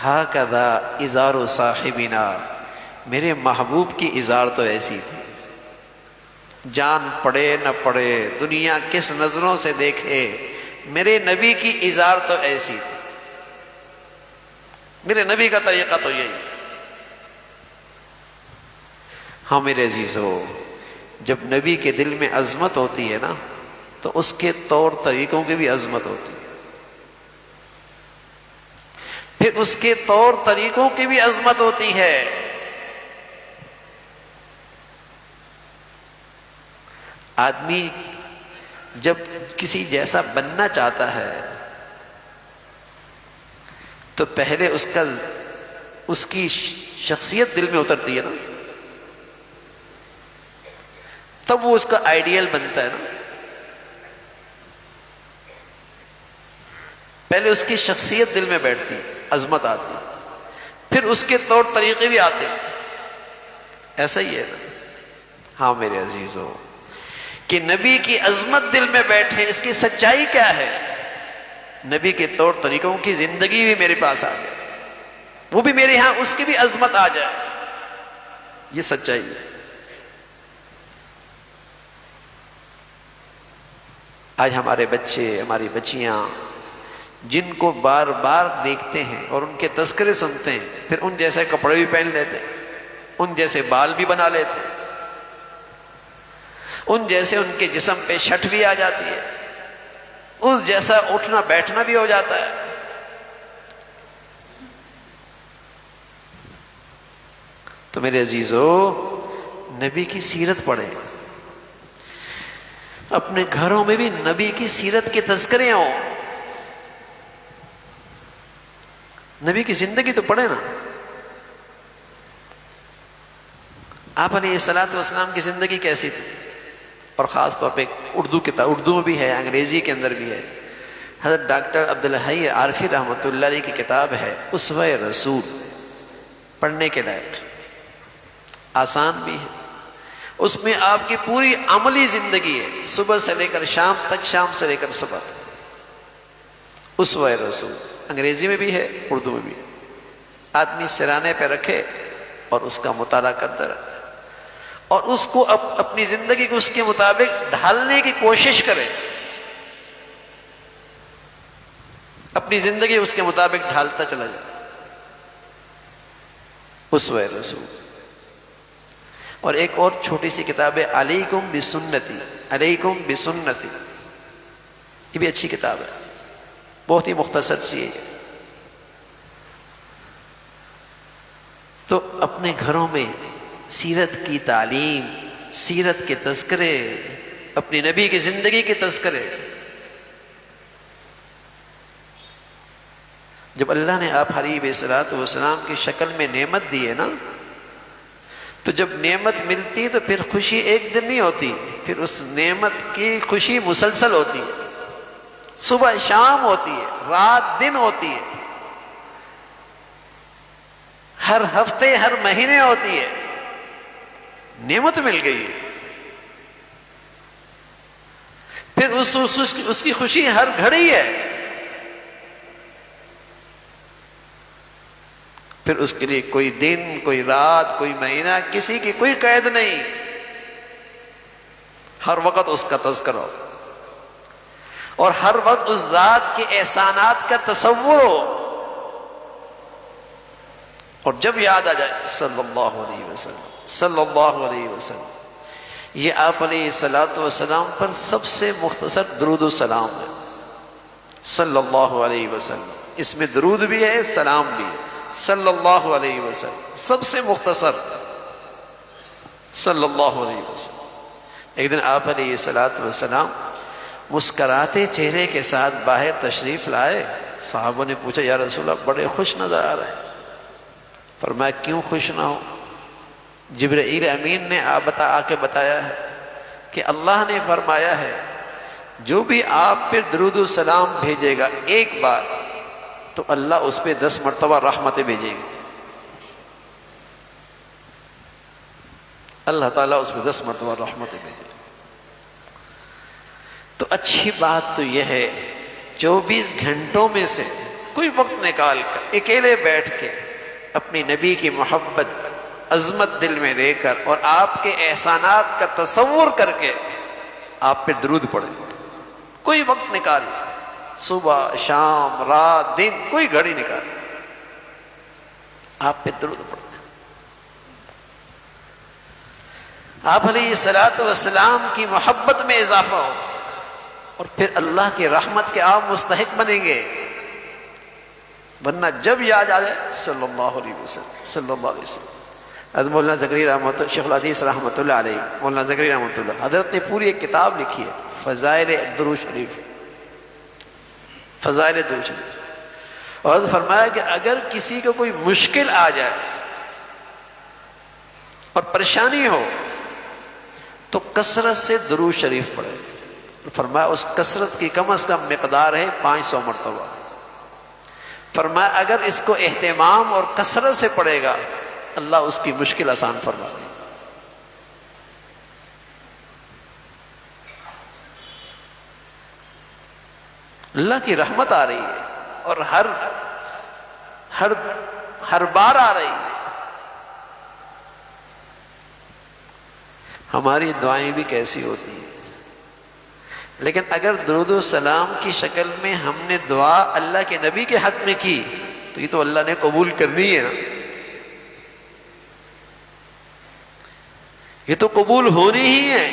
ہاکذا ازار صاحبنا، میرے محبوب کی ازار تو ایسی تھی، جان پڑے نہ پڑے، دنیا کس نظروں سے دیکھے، میرے نبی کی ازار تو ایسی تھی. میرے نبی کا طریقہ تو یہی. ہاں میرے عزیزو، جب نبی کے دل میں عظمت ہوتی ہے نا تو اس کے طور طریقوں کی بھی عظمت ہوتی ہے، پھر اس کے طور طریقوں کی بھی عظمت ہوتی ہے. آدمی جب کسی جیسا بننا چاہتا ہے تو پہلے اس کی شخصیت دل میں اترتی ہے نا، تب وہ اس کا آئیڈیل بنتا ہے نا. پہلے اس کی شخصیت دل میں بیٹھتی، عظمت آتی، پھر اس کے طور طریقے بھی آتے. ایسا ہی ہے نا. ہاں میرے عزیزو، کہ نبی کی عظمت دل میں بیٹھے، اس کی سچائی کیا ہے؟ نبی کے طور طریقوں کی زندگی بھی میرے پاس آ جائے، وہ بھی میرے ہاں اس کی بھی عظمت آ جائے، یہ سچائی ہے. آج ہمارے بچے، ہماری بچیاں جن کو بار بار دیکھتے ہیں اور ان کے تذکرے سنتے ہیں، پھر ان جیسے کپڑے بھی پہن لیتے ہیں، ان جیسے بال بھی بنا لیتے ہیں، ان جیسے ان کے جسم پہ شٹ بھی آ جاتی ہے، اس جیسا اٹھنا بیٹھنا بھی ہو جاتا ہے. تو میرے عزیزو، نبی کی سیرت پڑھیں، اپنے گھروں میں بھی نبی کی سیرت کے تذکرے ہوں. نبی کی زندگی تو پڑھیں نا. آپ علیہ الصلوۃ والسلام کی زندگی کیسی تھی؟ اور خاص طور پہ اردو کتاب، اردو میں بھی ہے، انگریزی کے اندر بھی ہے. حضرت ڈاکٹر عبدالحی عارفی رحمۃ اللہ علیہ کی کتاب ہے اسوہ رسول، پڑھنے کے لائق، آسان بھی ہے. اس میں آپ کی پوری عملی زندگی ہے، صبح سے لے کر شام تک، شام سے لے کر صبح تک. اسوہ رسول انگریزی میں بھی ہے، اردو میں بھی ہے. آدمی سرانے پہ رکھے اور اس کا مطالعہ کرتا رہے اور اس کو اپنی زندگی کو اس کے مطابق ڈھالنے کی کوشش کرے، اپنی زندگی اس کے مطابق ڈھالتا چلا جائے. اسوہ رسول. اور ایک اور چھوٹی سی کتاب ہے علیکم بسنتی، علیکم بسنتی، یہ بھی اچھی کتاب ہے، بہت ہی مختصر سی ہے. تو اپنے گھروں میں سیرت کی تعلیم، سیرت کے تذکرے، اپنی نبی کی زندگی کے تذکرے. جب اللہ نے آپ حبیب صلوات والسلام کی شکل میں نعمت دی ہے نا، تو جب نعمت ملتی تو پھر خوشی ایک دن نہیں ہوتی، پھر اس نعمت کی خوشی مسلسل ہوتی ہے، صبح شام ہوتی ہے، رات دن ہوتی ہے، ہر ہفتے ہر مہینے ہوتی ہے، نعمت مل گئی ہے، پھر اس کی خوشی ہر گھڑی ہے، پھر اس کے لیے کوئی دن، کوئی رات، کوئی مہینہ، کسی کی کوئی قید نہیں، ہر وقت اس کا تذکرہ ہو اور ہر وقت اس ذات کے احسانات کا تصور ہو، اور جب یاد آ جائے صلی اللہ علیہ وسلم، صلی اللہ علیہ وسلم، یہ آپ علیہ الصلوۃ والسلام پر سب سے مختصر درود و سلام ہے، صلی اللہ علیہ وسلم، اس میں درود بھی ہے، سلام بھی ہے، صلی اللہ علیہ وسلم، سب سے مختصر، صلی اللہ علیہ وسلم۔ ایک دن آپ علیہ الصلوۃ والسلام مسکراتے چہرے کے ساتھ باہر تشریف لائے، صحابوں نے پوچھا یا رسول اللہ بڑے خوش نظر آ رہے ہیں، فرمایا کیوں خوش نہ ہو، جبرائیل امین نے آ کے بتایا ہے کہ اللہ نے فرمایا ہے جو بھی آپ پہ درود و سلام بھیجے گا ایک بار تو اللہ اس پہ 10 مرتبہ رحمتیں بھیجے گی، اللہ تعالیٰ اس پہ 10 مرتبہ رحمتیں بھیجے گی۔ تو اچھی بات تو یہ ہے 24 گھنٹوں میں سے کوئی وقت نکال کر اکیلے بیٹھ کے اپنی نبی کی محبت، عظمت دل میں لے کر اور آپ کے احسانات کا تصور کر کے آپ پہ درود پڑھیں، کوئی وقت نکال، صبح شام رات دن، کوئی گھڑی نکال، آپ پہ درود پڑھیں، آپ علیہ الصلوۃ والسلام کی محبت میں اضافہ ہو، اور پھر اللہ کی رحمت کے آپ مستحق بنیں گے، ورنہ جب یاد آ جائے صلی اللہ علیہ وسلم، صلی اللہ علیہ وسلم۔ حضرت مولانا زکریا شیخ الحدیث رحمۃ اللہ علیہ، مولانا زکریا رحمۃ اللہ، حضرت نے پوری ایک کتاب لکھی ہے فضائل درود شریف، فضائل درود شریف، اور فرمایا کہ اگر کسی کو کوئی مشکل آ جائے اور پریشانی ہو تو کثرت سے درود شریف پڑھے، فرمایا اس کثرت کی کم از کم مقدار ہے 500 مرتبہ، فرمایا اگر اس کو اہتمام اور کثرت سے پڑھے گا اللہ اس کی مشکل آسان فرما دے۔ اللہ کی رحمت آ رہی ہے اور ہر بار آ رہی ہے، ہماری دعائیں بھی کیسی ہوتی ہیں، لیکن اگر درود و سلام کی شکل میں ہم نے دعا اللہ کے نبی کے حق میں کی تو یہ تو اللہ نے قبول کرنی ہے نا، یہ تو قبول ہونی ہی ہے،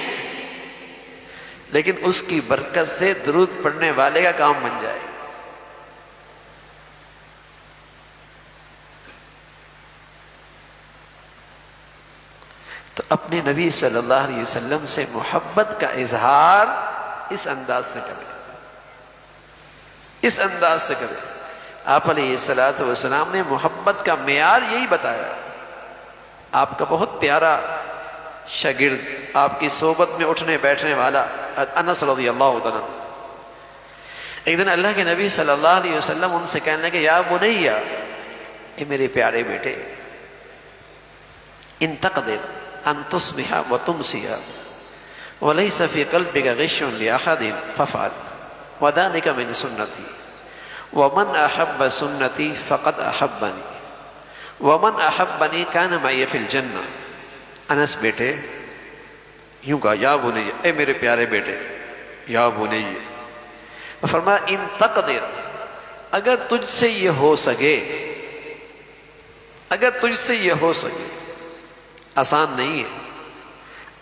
لیکن اس کی برکت سے درود پڑھنے والے کا کام بن جائے۔ تو اپنے نبی صلی اللہ علیہ وسلم سے محبت کا اظہار اس انداز سے کریں، اس انداز سے کریں۔ آپ علیہ الصلوۃ والسلام نے محبت کا معیار یہی بتایا۔ آپ کا بہت پیارا شاگرد، آپ کی صحبت میں اٹھنے بیٹھنے والا انس رضی اللہ عنہ، ایک دن اللہ کے نبی صلی اللہ علیہ وسلم ان سے کہنے لگے یا بنیا، اے میرے پیارے بیٹے، ان تقدر ان تصبح وتمسی وليس في قلبك غش لأحد فافعل وذلك من سنتي ومن أحب سنتي فقد أحبني ومن أحبني كان معي في الجنة۔ انس بیٹے یوں کہا یا بنی، اے میرے پیارے بیٹے، یا بنی، فرمایا ان تقدر، اگر تجھ سے یہ ہو سکے، اگر تجھ سے یہ ہو سکے، آسان نہیں ہے،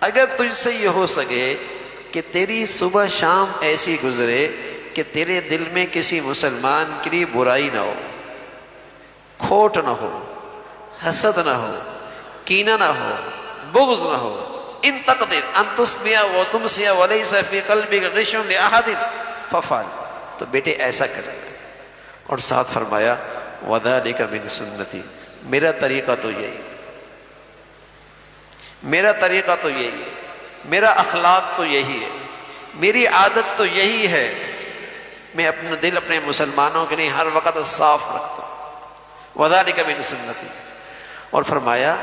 اگر تجھ سے یہ ہو سکے کہ تیری صبح شام ایسی گزرے کہ تیرے دل میں کسی مسلمان کے لیے برائی نہ ہو، کھوٹ نہ ہو، حسد نہ ہو، کینہ نہ ہو، بغض نہ ہو، ان تقدر ان تسمع و تمسع وليس في قلبك غش لأحد فافعل، تو بیٹے ایسا کرے، اور ساتھ فرمایا وَذَلِكَ مِن سُنَّتِي، میرا طریقہ تو یہی، میرا طریقہ تو یہی ہے، میرا اخلاق تو یہی ہے، میری عادت تو یہی ہے، میں اپنا دل اپنے مسلمانوں کے لیے ہر وقت صاف رکھتا ہوں۔ وَذَلِكَ مِن سُنَّتِي، اور فرمایا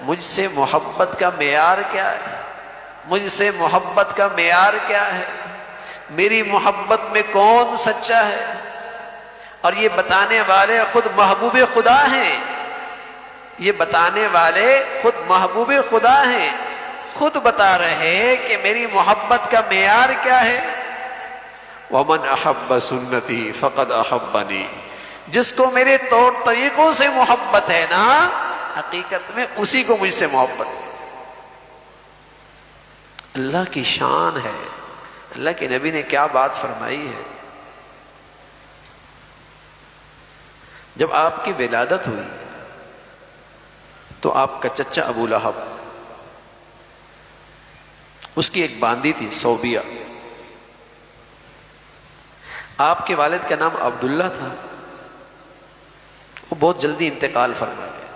مجھ سے محبت کا معیار کیا ہے، مجھ سے محبت کا معیار کیا ہے، میری محبت میں کون سچا ہے، اور یہ بتانے والے خود محبوب خدا ہیں، یہ بتانے والے خود محبوب خدا ہیں، خود بتا رہے ہیں کہ میری محبت کا معیار کیا ہے۔ وَمَنْ أَحَبَّ سُنَّتِي فَقَدْ أَحَبَّنِي، جس کو میرے طور طریقوں سے محبت ہے نا، حقیقت میں اسی کو مجھ سے محبت ہے۔ اللہ کی شان ہے، اللہ کے نبی نے کیا بات فرمائی ہے۔ جب آپ کی ولادت ہوئی تو آپ کا چچا ابو لہب، اس کی ایک باندی تھی صوبیہ، آپ کے والد کا نام عبداللہ تھا، وہ بہت جلدی انتقال فرما گئے۔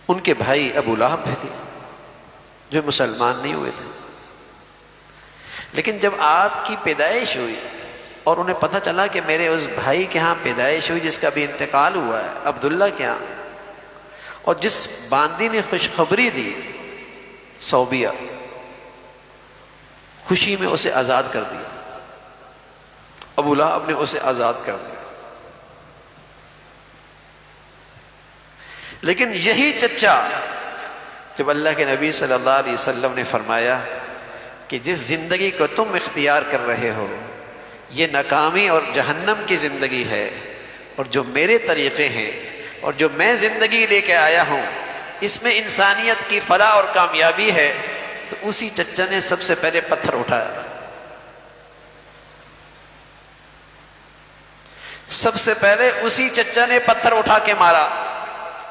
ان کے بھائی ابو لہب بھی تھے جو مسلمان نہیں ہوئے تھے، لیکن جب آپ کی پیدائش ہوئی اور انہیں پتہ چلا کہ میرے اس بھائی کے ہاں پیدائش ہوئی جس کا بھی انتقال ہوا ہے، عبداللہ کے ہاں، اور جس باندی نے خوشخبری دی صوبیہ، خوشی میں اسے آزاد کر دیا، ابو لہب نے اسے آزاد کر دیا۔ لیکن یہی چچا جب اللہ کے نبی صلی اللہ علیہ وسلم نے فرمایا کہ جس زندگی کو تم اختیار کر رہے ہو یہ ناکامی اور جہنم کی زندگی ہے، اور جو میرے طریقے ہیں اور جو میں زندگی لے کے آیا ہوں اس میں انسانیت کی فلاح اور کامیابی ہے، تو اسی چچا نے سب سے پہلے پتھر اٹھایا، سب سے پہلے اسی چچا نے پتھر اٹھا کے مارا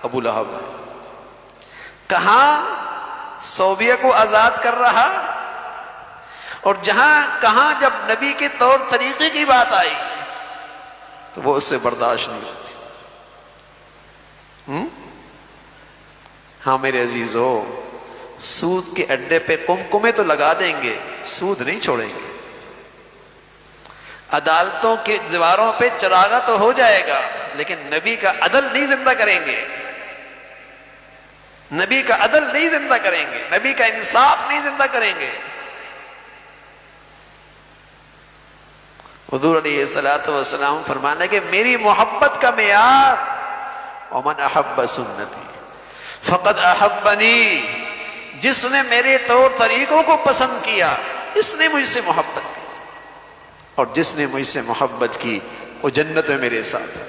ابو لہب نے۔ کہاں صوبیہ کو آزاد کر رہا، اور کہاں جب نبی کے طور طریقے کی بات آئی تو وہ اس سے برداشت نہیں ہوتی۔ ہاں میرے عزیزو، سود کے اڈے پہ کمکمے تو لگا دیں گے، سود نہیں چھوڑیں گے۔ عدالتوں کے دیواروں پہ چراغا تو ہو جائے گا، لیکن نبی کا عدل نہیں زندہ کریں گے، نبی کا عدل نہیں زندہ کریں گے، نبی کا انصاف نہیں زندہ کریں گے۔ حضور علیہ الصلوۃ والسلام فرمانا کہ میری محبت کا معیار ومن احب سنتی فقد احبنی، جس نے میرے طور طریقوں کو پسند کیا اس نے مجھ سے محبت کی، اور جس نے مجھ سے محبت کی وہ جنت میں میرے ساتھ ہے،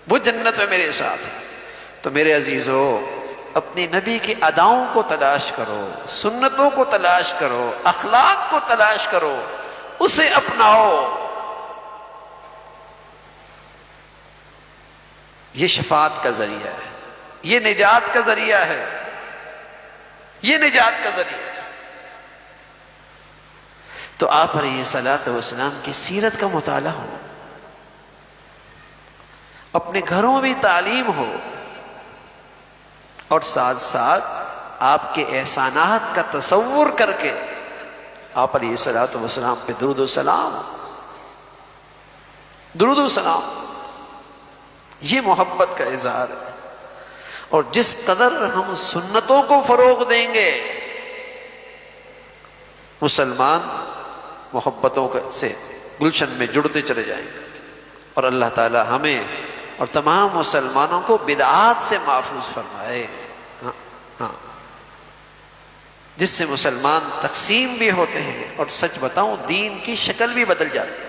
وہ جنت میں میرے ساتھ ہے۔ تو میرے عزیزو، اپنے نبی کی اداؤں کو تلاش کرو، سنتوں کو تلاش کرو، اخلاق کو تلاش کرو، اسے اپناؤ۔ یہ شفاعت کا ذریعہ ہے، یہ نجات کا ذریعہ ہے، یہ نجات کا ذریعہ ہے۔ تو آپ علیہ الصلوۃ والسلام کی سیرت کا مطالعہ ہو، اپنے گھروں میں بھی تعلیم ہو، اور ساتھ ساتھ آپ کے احسانات کا تصور کر کے آپ علیہ الصلوۃ والسلام پہ درود و سلام، درود و سلام، یہ محبت کا اظہار ہے۔ اور جس قدر ہم سنتوں کو فروغ دیں گے، مسلمان محبتوں سے گلشن میں جڑتے چلے جائیں گے، اور اللہ تعالی ہمیں اور تمام مسلمانوں کو بدعات سے محفوظ فرمائے۔ ہاں، جس سے مسلمان تقسیم بھی ہوتے ہیں، اور سچ بتاؤں دین کی شکل بھی بدل جاتی ہے،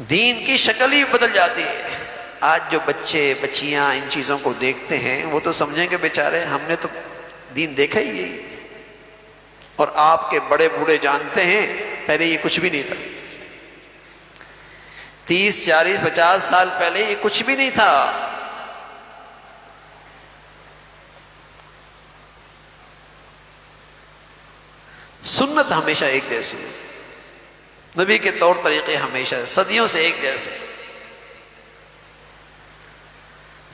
دین کی شکل ہی بدل جاتی ہے۔ آج جو بچے بچیاں ان چیزوں کو دیکھتے ہیں وہ تو سمجھیں کہ بیچارے ہم نے تو دین دیکھا ہی یہی، اور آپ کے بڑے بوڑھے جانتے ہیں پہلے یہ کچھ بھی نہیں تھا، 30 40 50 سال پہلے یہ کچھ بھی نہیں تھا۔ سنت ہمیشہ ایک جیسی ہے، نبی کے طور طریقے ہمیشہ صدیوں سے ایک جیسے،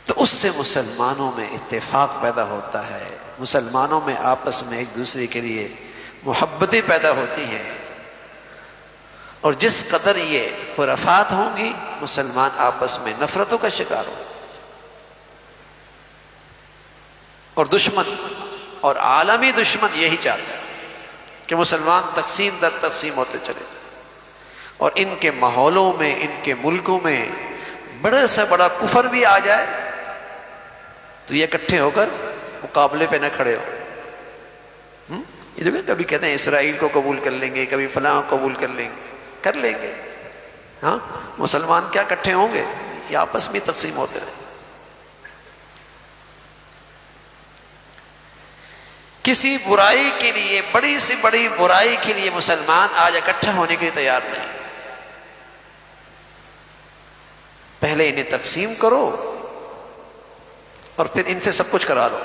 تو اس سے مسلمانوں میں اتفاق پیدا ہوتا ہے، مسلمانوں میں آپس میں ایک دوسرے کے لیے محبتیں پیدا ہوتی ہیں، اور جس قدر یہ خرافات ہوں گی مسلمان آپس میں نفرتوں کا شکار ہوں، اور دشمن اور عالمی دشمن یہی چاہتا ہے کہ مسلمان تقسیم در تقسیم ہوتے چلے، اور ان کے ماحولوں میں، ان کے ملکوں میں بڑے سے بڑا کفر بھی آ جائے تو یہ اکٹھے ہو کر مقابلے پہ نہ کھڑے ہو۔ یہ دیکھیں کبھی کہتے ہیں اسرائیل کو قبول کر لیں گے، کبھی فلاں کو قبول کر لیں گے، ہاں مسلمان کیا اکٹھے ہوں گے؟ یہ آپس میں تقسیم ہوتے رہے۔ کسی برائی کے لیے، بڑی سے بڑی برائی کے لیے مسلمان آج اکٹھا ہونے کے لیے تیار نہیں۔ پہلے انہیں تقسیم کرو اور پھر ان سے سب کچھ کرا لو،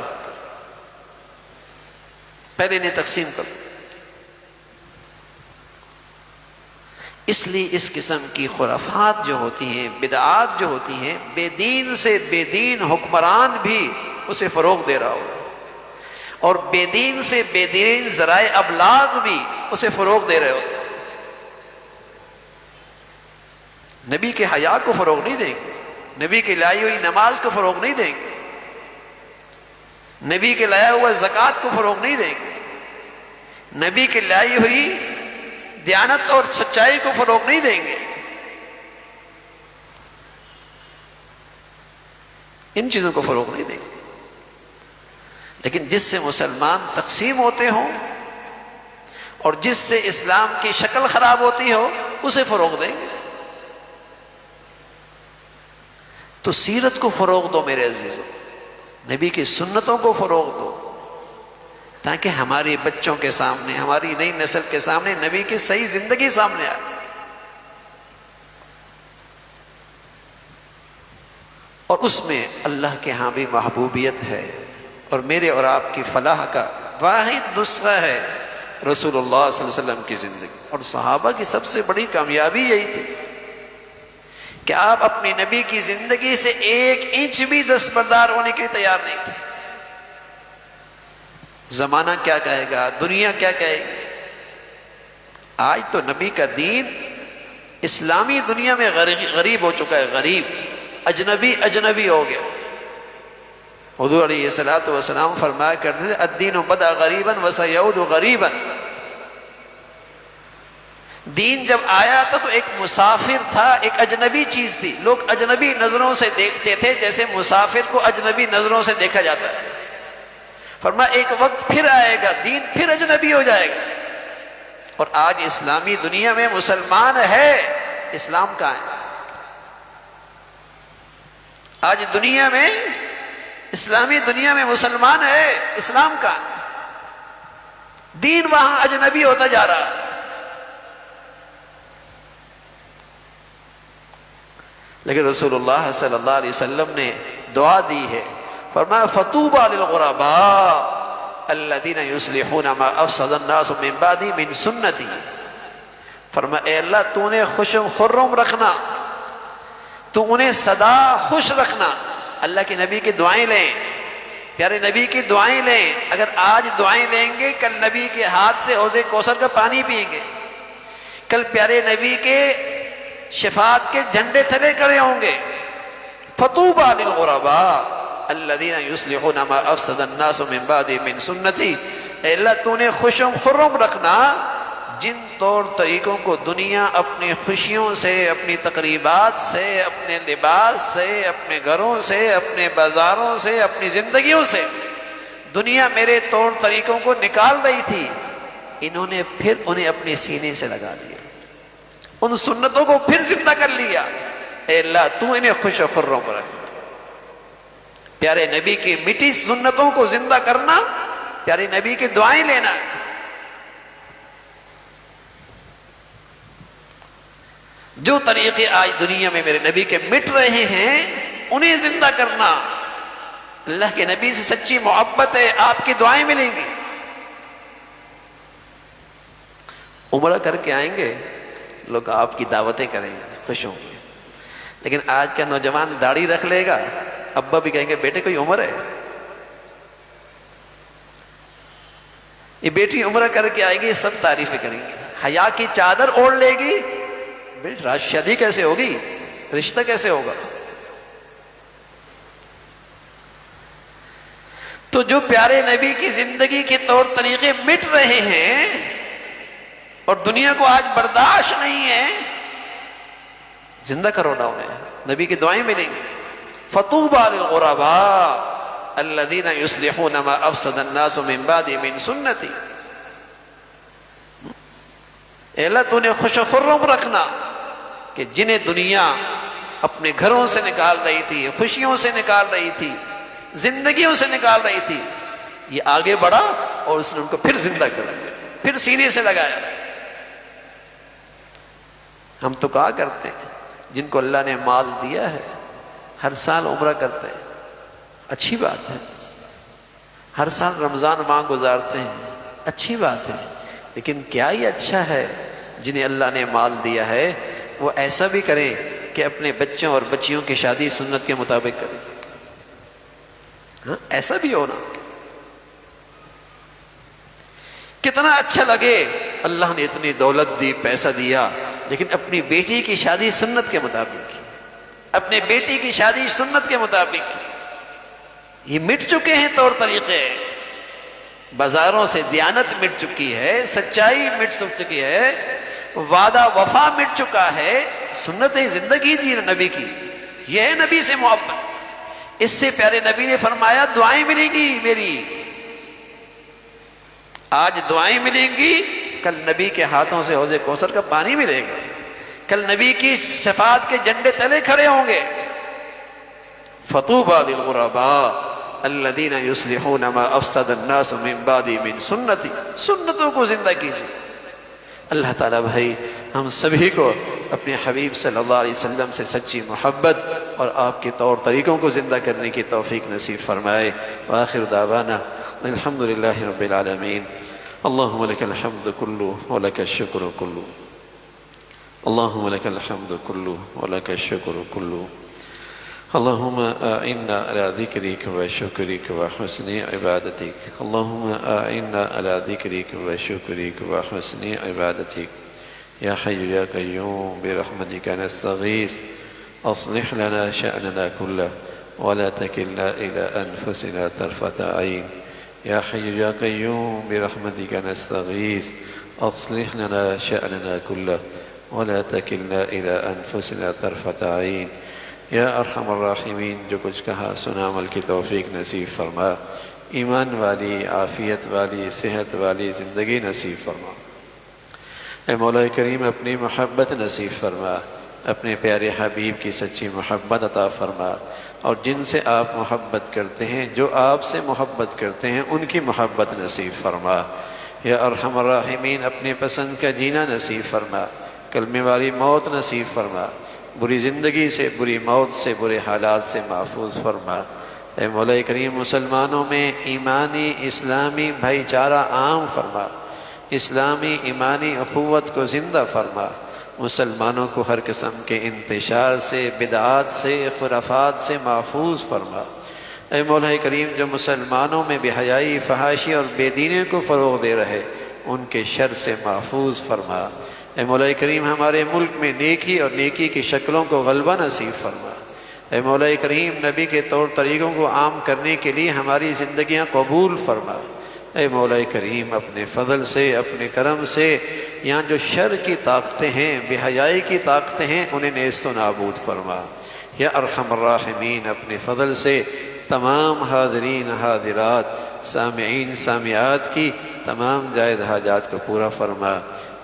پہلے انہیں تقسیم کرو۔ اس لیے اس قسم کی خرافات جو ہوتی ہیں، بدعات جو ہوتی ہیں، بے دین سے بے دین حکمران بھی اسے فروغ دے رہا ہو، اور بے دین سے بے دین ذرائع ابلاغ بھی اسے فروغ دے رہے ہوتے ہیں۔ نبی کے حیا کو فروغ نہیں دیں گے، نبی کی لائی ہوئی نماز کو فروغ نہیں دیں گے، نبی کے لایا ہوا زکوٰۃ کو فروغ نہیں دیں گے، نبی کی لائی ہوئی دیانت اور سچائی کو فروغ نہیں دیں گے۔ ان چیزوں کو فروغ نہیں دیں گے، لیکن جس سے مسلمان تقسیم ہوتے ہوں اور جس سے اسلام کی شکل خراب ہوتی ہو اسے فروغ دیں گے۔ تو سیرت کو فروغ دو میرے عزیزوں، نبی کی سنتوں کو فروغ دو، تاکہ ہمارے بچوں کے سامنے، ہماری نئی نسل کے سامنے نبی کی صحیح زندگی سامنے آئے، اور اس میں اللہ کے ہاں بھی محبوبیت ہے، اور میرے اور آپ کی فلاح کا واحد نسخہ ہے رسول اللہ صلی اللہ علیہ وسلم کی زندگی۔ اور صحابہ کی سب سے بڑی کامیابی یہی تھی کہ آپ اپنی نبی کی زندگی سے ایک انچ بھی دستبردار ہونے کے لیے تیار نہیں تھے۔ زمانہ کیا کہے گا، دنیا کیا کہے گی؟ آج تو نبی کا دین اسلامی دنیا میں غریب ہو چکا ہے، غریب، اجنبی ہو گیا۔ حضور علیہ الصلوۃ والسلام فرمایا کرتے تھے الدین بدأ غریبا وسیعود غریبا، دین جب آیا تھا تو ایک مسافر تھا، ایک اجنبی چیز تھی، لوگ اجنبی نظروں سے دیکھتے تھے جیسے مسافر کو اجنبی نظروں سے دیکھا جاتا ہے۔ فرمایا ایک وقت پھر آئے گا، دین پھر اجنبی ہو جائے گا۔ اور آج اسلامی دنیا میں مسلمان ہے، اسلام کہاں ہے؟ آج دنیا میں، اسلامی دنیا میں مسلمان ہے، اسلام کہاں ہے؟ دین وہاں اجنبی ہوتا جا رہا ہے۔ لیکن رسول اللہ صلی اللہ علیہ وسلم نے دعا دی ہے، فرمایا فطوبى للغرباء الذين يصلحون ما افسد الناس من بعدي من سنتي، فرمایا اے اللہ تو انہیں خوش خرم رکھنا، تو انہیں سدا خوش رکھنا۔ اللہ کے نبی کی دعائیں لیں، پیارے نبی کی دعائیں لیں۔ اگر آج دعائیں لیں گے کل نبی کے ہاتھ سے حوض کوثر کا پانی پئیں گے، کل پیارے نبی کے شفاعت کے جھنڈے تلے کھڑے ہوں گے۔ فطوبى للغرباء الذين يصلحون ما افسد الناس من بعدي من سنتي، اے اللہ تو نے خوش و خرم رکھنا جن طور طریقوں کو دنیا اپنی خوشیوں سے، اپنی تقریبات سے، اپنے لباس سے، اپنے گھروں سے، اپنے بازاروں سے، اپنی زندگیوں سے دنیا میرے طور طریقوں کو نکال رہی تھی، انہوں نے پھر انہیں اپنے سینے سے لگا دیا، ان سنتوں کو پھر زندہ کر لیا۔ اے اللہ تو انہیں خوش و خرم رکھ۔ پیارے نبی کی میٹھی سنتوں کو زندہ کرنا، پیارے نبی کی دعائیں لینا۔ جو طریقے آج دنیا میں میرے نبی کے مٹ رہے ہیں انہیں زندہ کرنا۔ اللہ کے نبی سے سچی محبت ہے، آپ کی دعائیں ملیں گی۔ عمرہ کر کے آئیں گے، لوگ آپ کی دعوتیں کریں گے، خوش ہوں گے. لیکن آج کا نوجوان داڑھی رکھ لے گا، ابا بھی کہیں گے بیٹے کوئی عمر ہے، یہ بیٹی عمرہ کر کے آئے گی، سب تعریفیں کریں گے. حیا کی چادر اوڑھ لے گی، بیٹا شادی کیسے ہوگی، رشتہ کیسے ہوگا. تو جو پیارے نبی کی زندگی کے طور طریقے مٹ رہے ہیں اور دنیا کو آج برداشت نہیں ہے، زندہ کرو نا انہیں. نبی کی دعائیں ملیں گی. فطوبى للغرباء الذين يصلحون ما افسد الناس من بعد من سنتي. اے اللہ تو نے خوش و خرم رکھنا کہ جنہیں دنیا اپنے گھروں سے نکال رہی تھی، خوشیوں سے نکال رہی تھی، زندگیوں سے نکال رہی تھی، یہ آگے بڑھا اور اس نے ان کو پھر زندہ کر دیا، پھر سینے سے لگایا. ہم تو کہا کرتے ہیں جن کو اللہ نے مال دیا ہے ہر سال عمرہ کرتے ہیں، اچھی بات ہے. ہر سال رمضان ماہ گزارتے ہیں، اچھی بات ہے. لیکن کیا یہ اچھا ہے جنہیں اللہ نے مال دیا ہے وہ ایسا بھی کریں کہ اپنے بچوں اور بچیوں کی شادی سنت کے مطابق کریں؟ ہاں ایسا بھی ہونا کتنا اچھا لگے. اللہ نے اتنی دولت دی، پیسہ دیا، لیکن اپنی بیٹی کی شادی سنت کے مطابق کی، اپنے بیٹی کی شادی سنت کے مطابق کی. یہ مٹ چکے ہیں طور طریقے، بازاروں سے دیانت مٹ چکی ہے، سچائی مٹ چکی ہے، وعدہ وفا مٹ چکا ہے. سنت زندگی جی نبی کی، یہ ہے نبی سے محبت. اس سے پیارے نبی نے فرمایا دعائیں ملیں گی میری. آج دعائیں ملیں گی، کل نبی کے ہاتھوں سے حوض کوثر کا پانی ملے گا، کل نبی کی شفاعت کے جھنڈے تلے کھڑے ہوں گے. فطوبى للغرباء الذين يصلحون ما افسد الناس من بعد من سنتي. سنتوں کو زندہ کیجیے. اللہ تعالیٰ بھائی ہم سبھی کو اپنے حبیب صلی اللہ علیہ وسلم سے سچی محبت اور آپ کے طور طریقوں کو زندہ کرنے کی توفیق نصیب فرمائے. وآخر دعوانا الحمد للہ رب العالمین. اللہم لک الحمد کلو ولک الشکر کلو. اللہم لک الحمد کلو ولک الشکر کلو. اللہم اعنا علی ذکرک و شکرک و حسن عبادتک. اللہم اعنا علی ذکرک و شکرک و حسن عبادتک. یا حی یا قیوم برحمتک نستغیث اصلح لنا شأننا کله ولا تکلنا الى انفسنا طرفة عین. یا حی یا قیوم برحمتک نستغیث اصلح لنا شأننا کله ولا تکلنا الى انفسنا طرفة عین. یا ارحم الراحمین جو کچھ کہا سنا عمل کی توفیق نصیب فرما. ایمان والی، عافیت والی، صحت والی زندگی نصیب فرما. اے مولا کریم اپنی محبت نصیب فرما، اپنے پیارے حبیب کی سچی محبت عطا فرما، اور جن سے آپ محبت کرتے ہیں، جو آپ سے محبت کرتے ہیں، ان کی محبت نصیب فرما. یا ارحم الراحمین اپنے پسند کا جینا نصیب فرما، کلمے والی موت نصیب فرما، بری زندگی سے، بری موت سے، برے حالات سے محفوظ فرما. اے مولا کریم مسلمانوں میں ایمانی اسلامی بھائی چارہ عام فرما، اسلامی ایمانی اخوت کو زندہ فرما. مسلمانوں کو ہر قسم کے انتشار سے، بدعات سے، خرافات سے محفوظ فرما. اے مولا کریم جو مسلمانوں میں بے حیائی، فحاشی اور بے دینی کو فروغ دے رہے، ان کے شر سے محفوظ فرما. اے مولا کریم ہمارے ملک میں نیکی اور نیکی کی شکلوں کو غلبہ نصیب فرما. اے مولا کریم نبی کے طور طریقوں کو عام کرنے کے لیے ہماری زندگیاں قبول فرما. اے مولا کریم اپنے فضل سے، اپنے کرم سے یہاں جو شر کی طاقتیں ہیں، بے حیائی کی طاقتیں ہیں، انہیں نیست و نابود فرما. یا ارحم الراحمین اپنے فضل سے تمام حاضرین حاضرات، سامعین سامعات کی تمام جائز حاجات کو پورا فرما،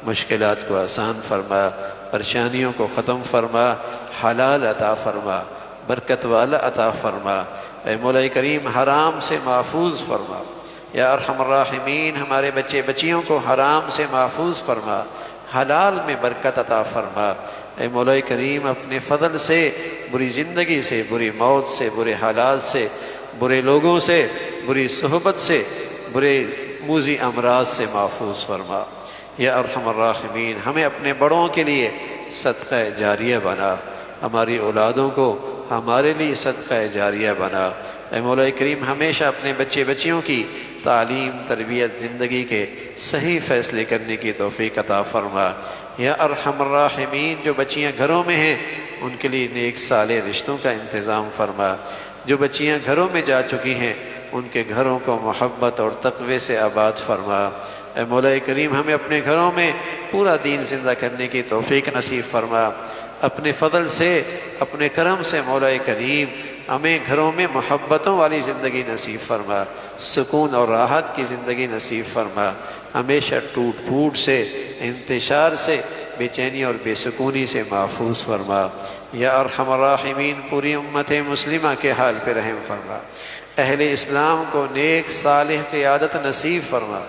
مشکلات کو آسان فرما، پریشانیوں کو ختم فرما، حلال عطا فرما، برکت والا عطا فرما. اے مولا کریم حرام سے محفوظ فرما. یا ارحم الراحمین ہمارے بچے بچیوں کو حرام سے محفوظ فرما، حلال میں برکت عطا فرما. اے مولا کریم اپنے فضل سے بری زندگی سے، بری موت سے، برے حالات سے، برے لوگوں سے، بری صحبت سے، برے موذی امراض سے محفوظ فرما. یا ارحم الراحمین ہمیں اپنے بڑوں کے لیے صدقہ جاریہ بنا، ہماری اولادوں کو ہمارے لیے صدقہ جاریہ بنا۔ اے مولا کریم ہمیشہ اپنے بچے بچیوں کی تعلیم، تربیت، زندگی کے صحیح فیصلے کرنے کی توفیق عطا فرما۔ یا ارحم الراحمین جو بچیاں گھروں میں ہیں ان کے لیے نیک صالح رشتوں کا انتظام فرما، جو بچیاں گھروں میں جا چکی ہیں ان کے گھروں کو محبت اور تقوی سے آباد فرما۔ اے مولا کریم ہمیں اپنے گھروں میں پورا دین زندہ کرنے کی توفیق نصیب فرما، اپنے فضل سے، اپنے کرم سے مولا کریم ہمیں گھروں میں محبتوں والی زندگی نصیب فرما، سکون اور راحت کی زندگی نصیب فرما، ہمیشہ ٹوٹ پھوٹ سے، انتشار سے، بے چینی اور بے سکونی سے محفوظ فرما۔ یا ارحم الراحمین پوری امت مسلمہ کے حال پہ رحم فرما، اہل اسلام کو نیک صالح قیادت نصیب فرما،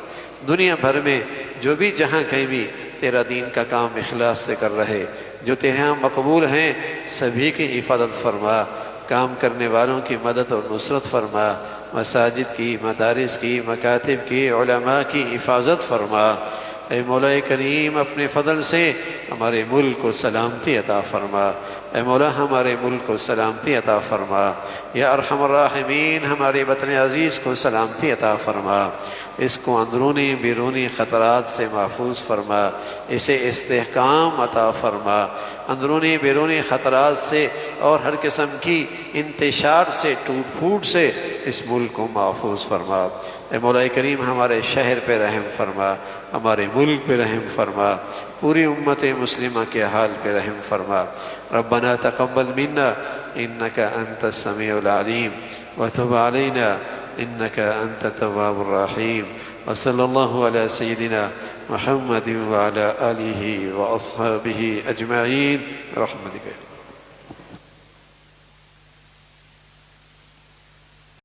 دنیا بھر میں جو بھی جہاں کہیں بھی تیرا دین کا کام اخلاص سے کر رہے، جو تیرے ہاں مقبول ہیں سبھی کی حفاظت فرما، کام کرنے والوں کی مدد اور نصرت فرما، مساجد کی، مدارس کی، مکاتب کی، علماء کی حفاظت فرما۔ اے مولا کریم اپنے فضل سے ہمارے ملک کو سلامتی عطا فرما، اے مولا ہمارے ملک کو سلامتی عطا فرما۔ یا ارحم الراحمین ہمارے وطن عزیز کو سلامتی عطا فرما، اس کو اندرونی بیرونی خطرات سے محفوظ فرما، اسے استحکام عطا فرما، اندرونی بیرونی خطرات سے اور ہر قسم کی انتشار سے، ٹوٹ پھوٹ سے اس ملک کو محفوظ فرما۔ اے مولا کریم ہمارے شہر پہ رحم فرما، ہمارے ملک پہ رحم فرما، پوری امت مسلمہ کے حال پہ رحم فرما۔ ربنا تقبل منا انک انت السمیع العلیم وتب علینا انک انت التواب الرحیم، وصلی اللہ علی سیدنا محمد وعلی آلہ واصحابہ اجمعین برحمتک۔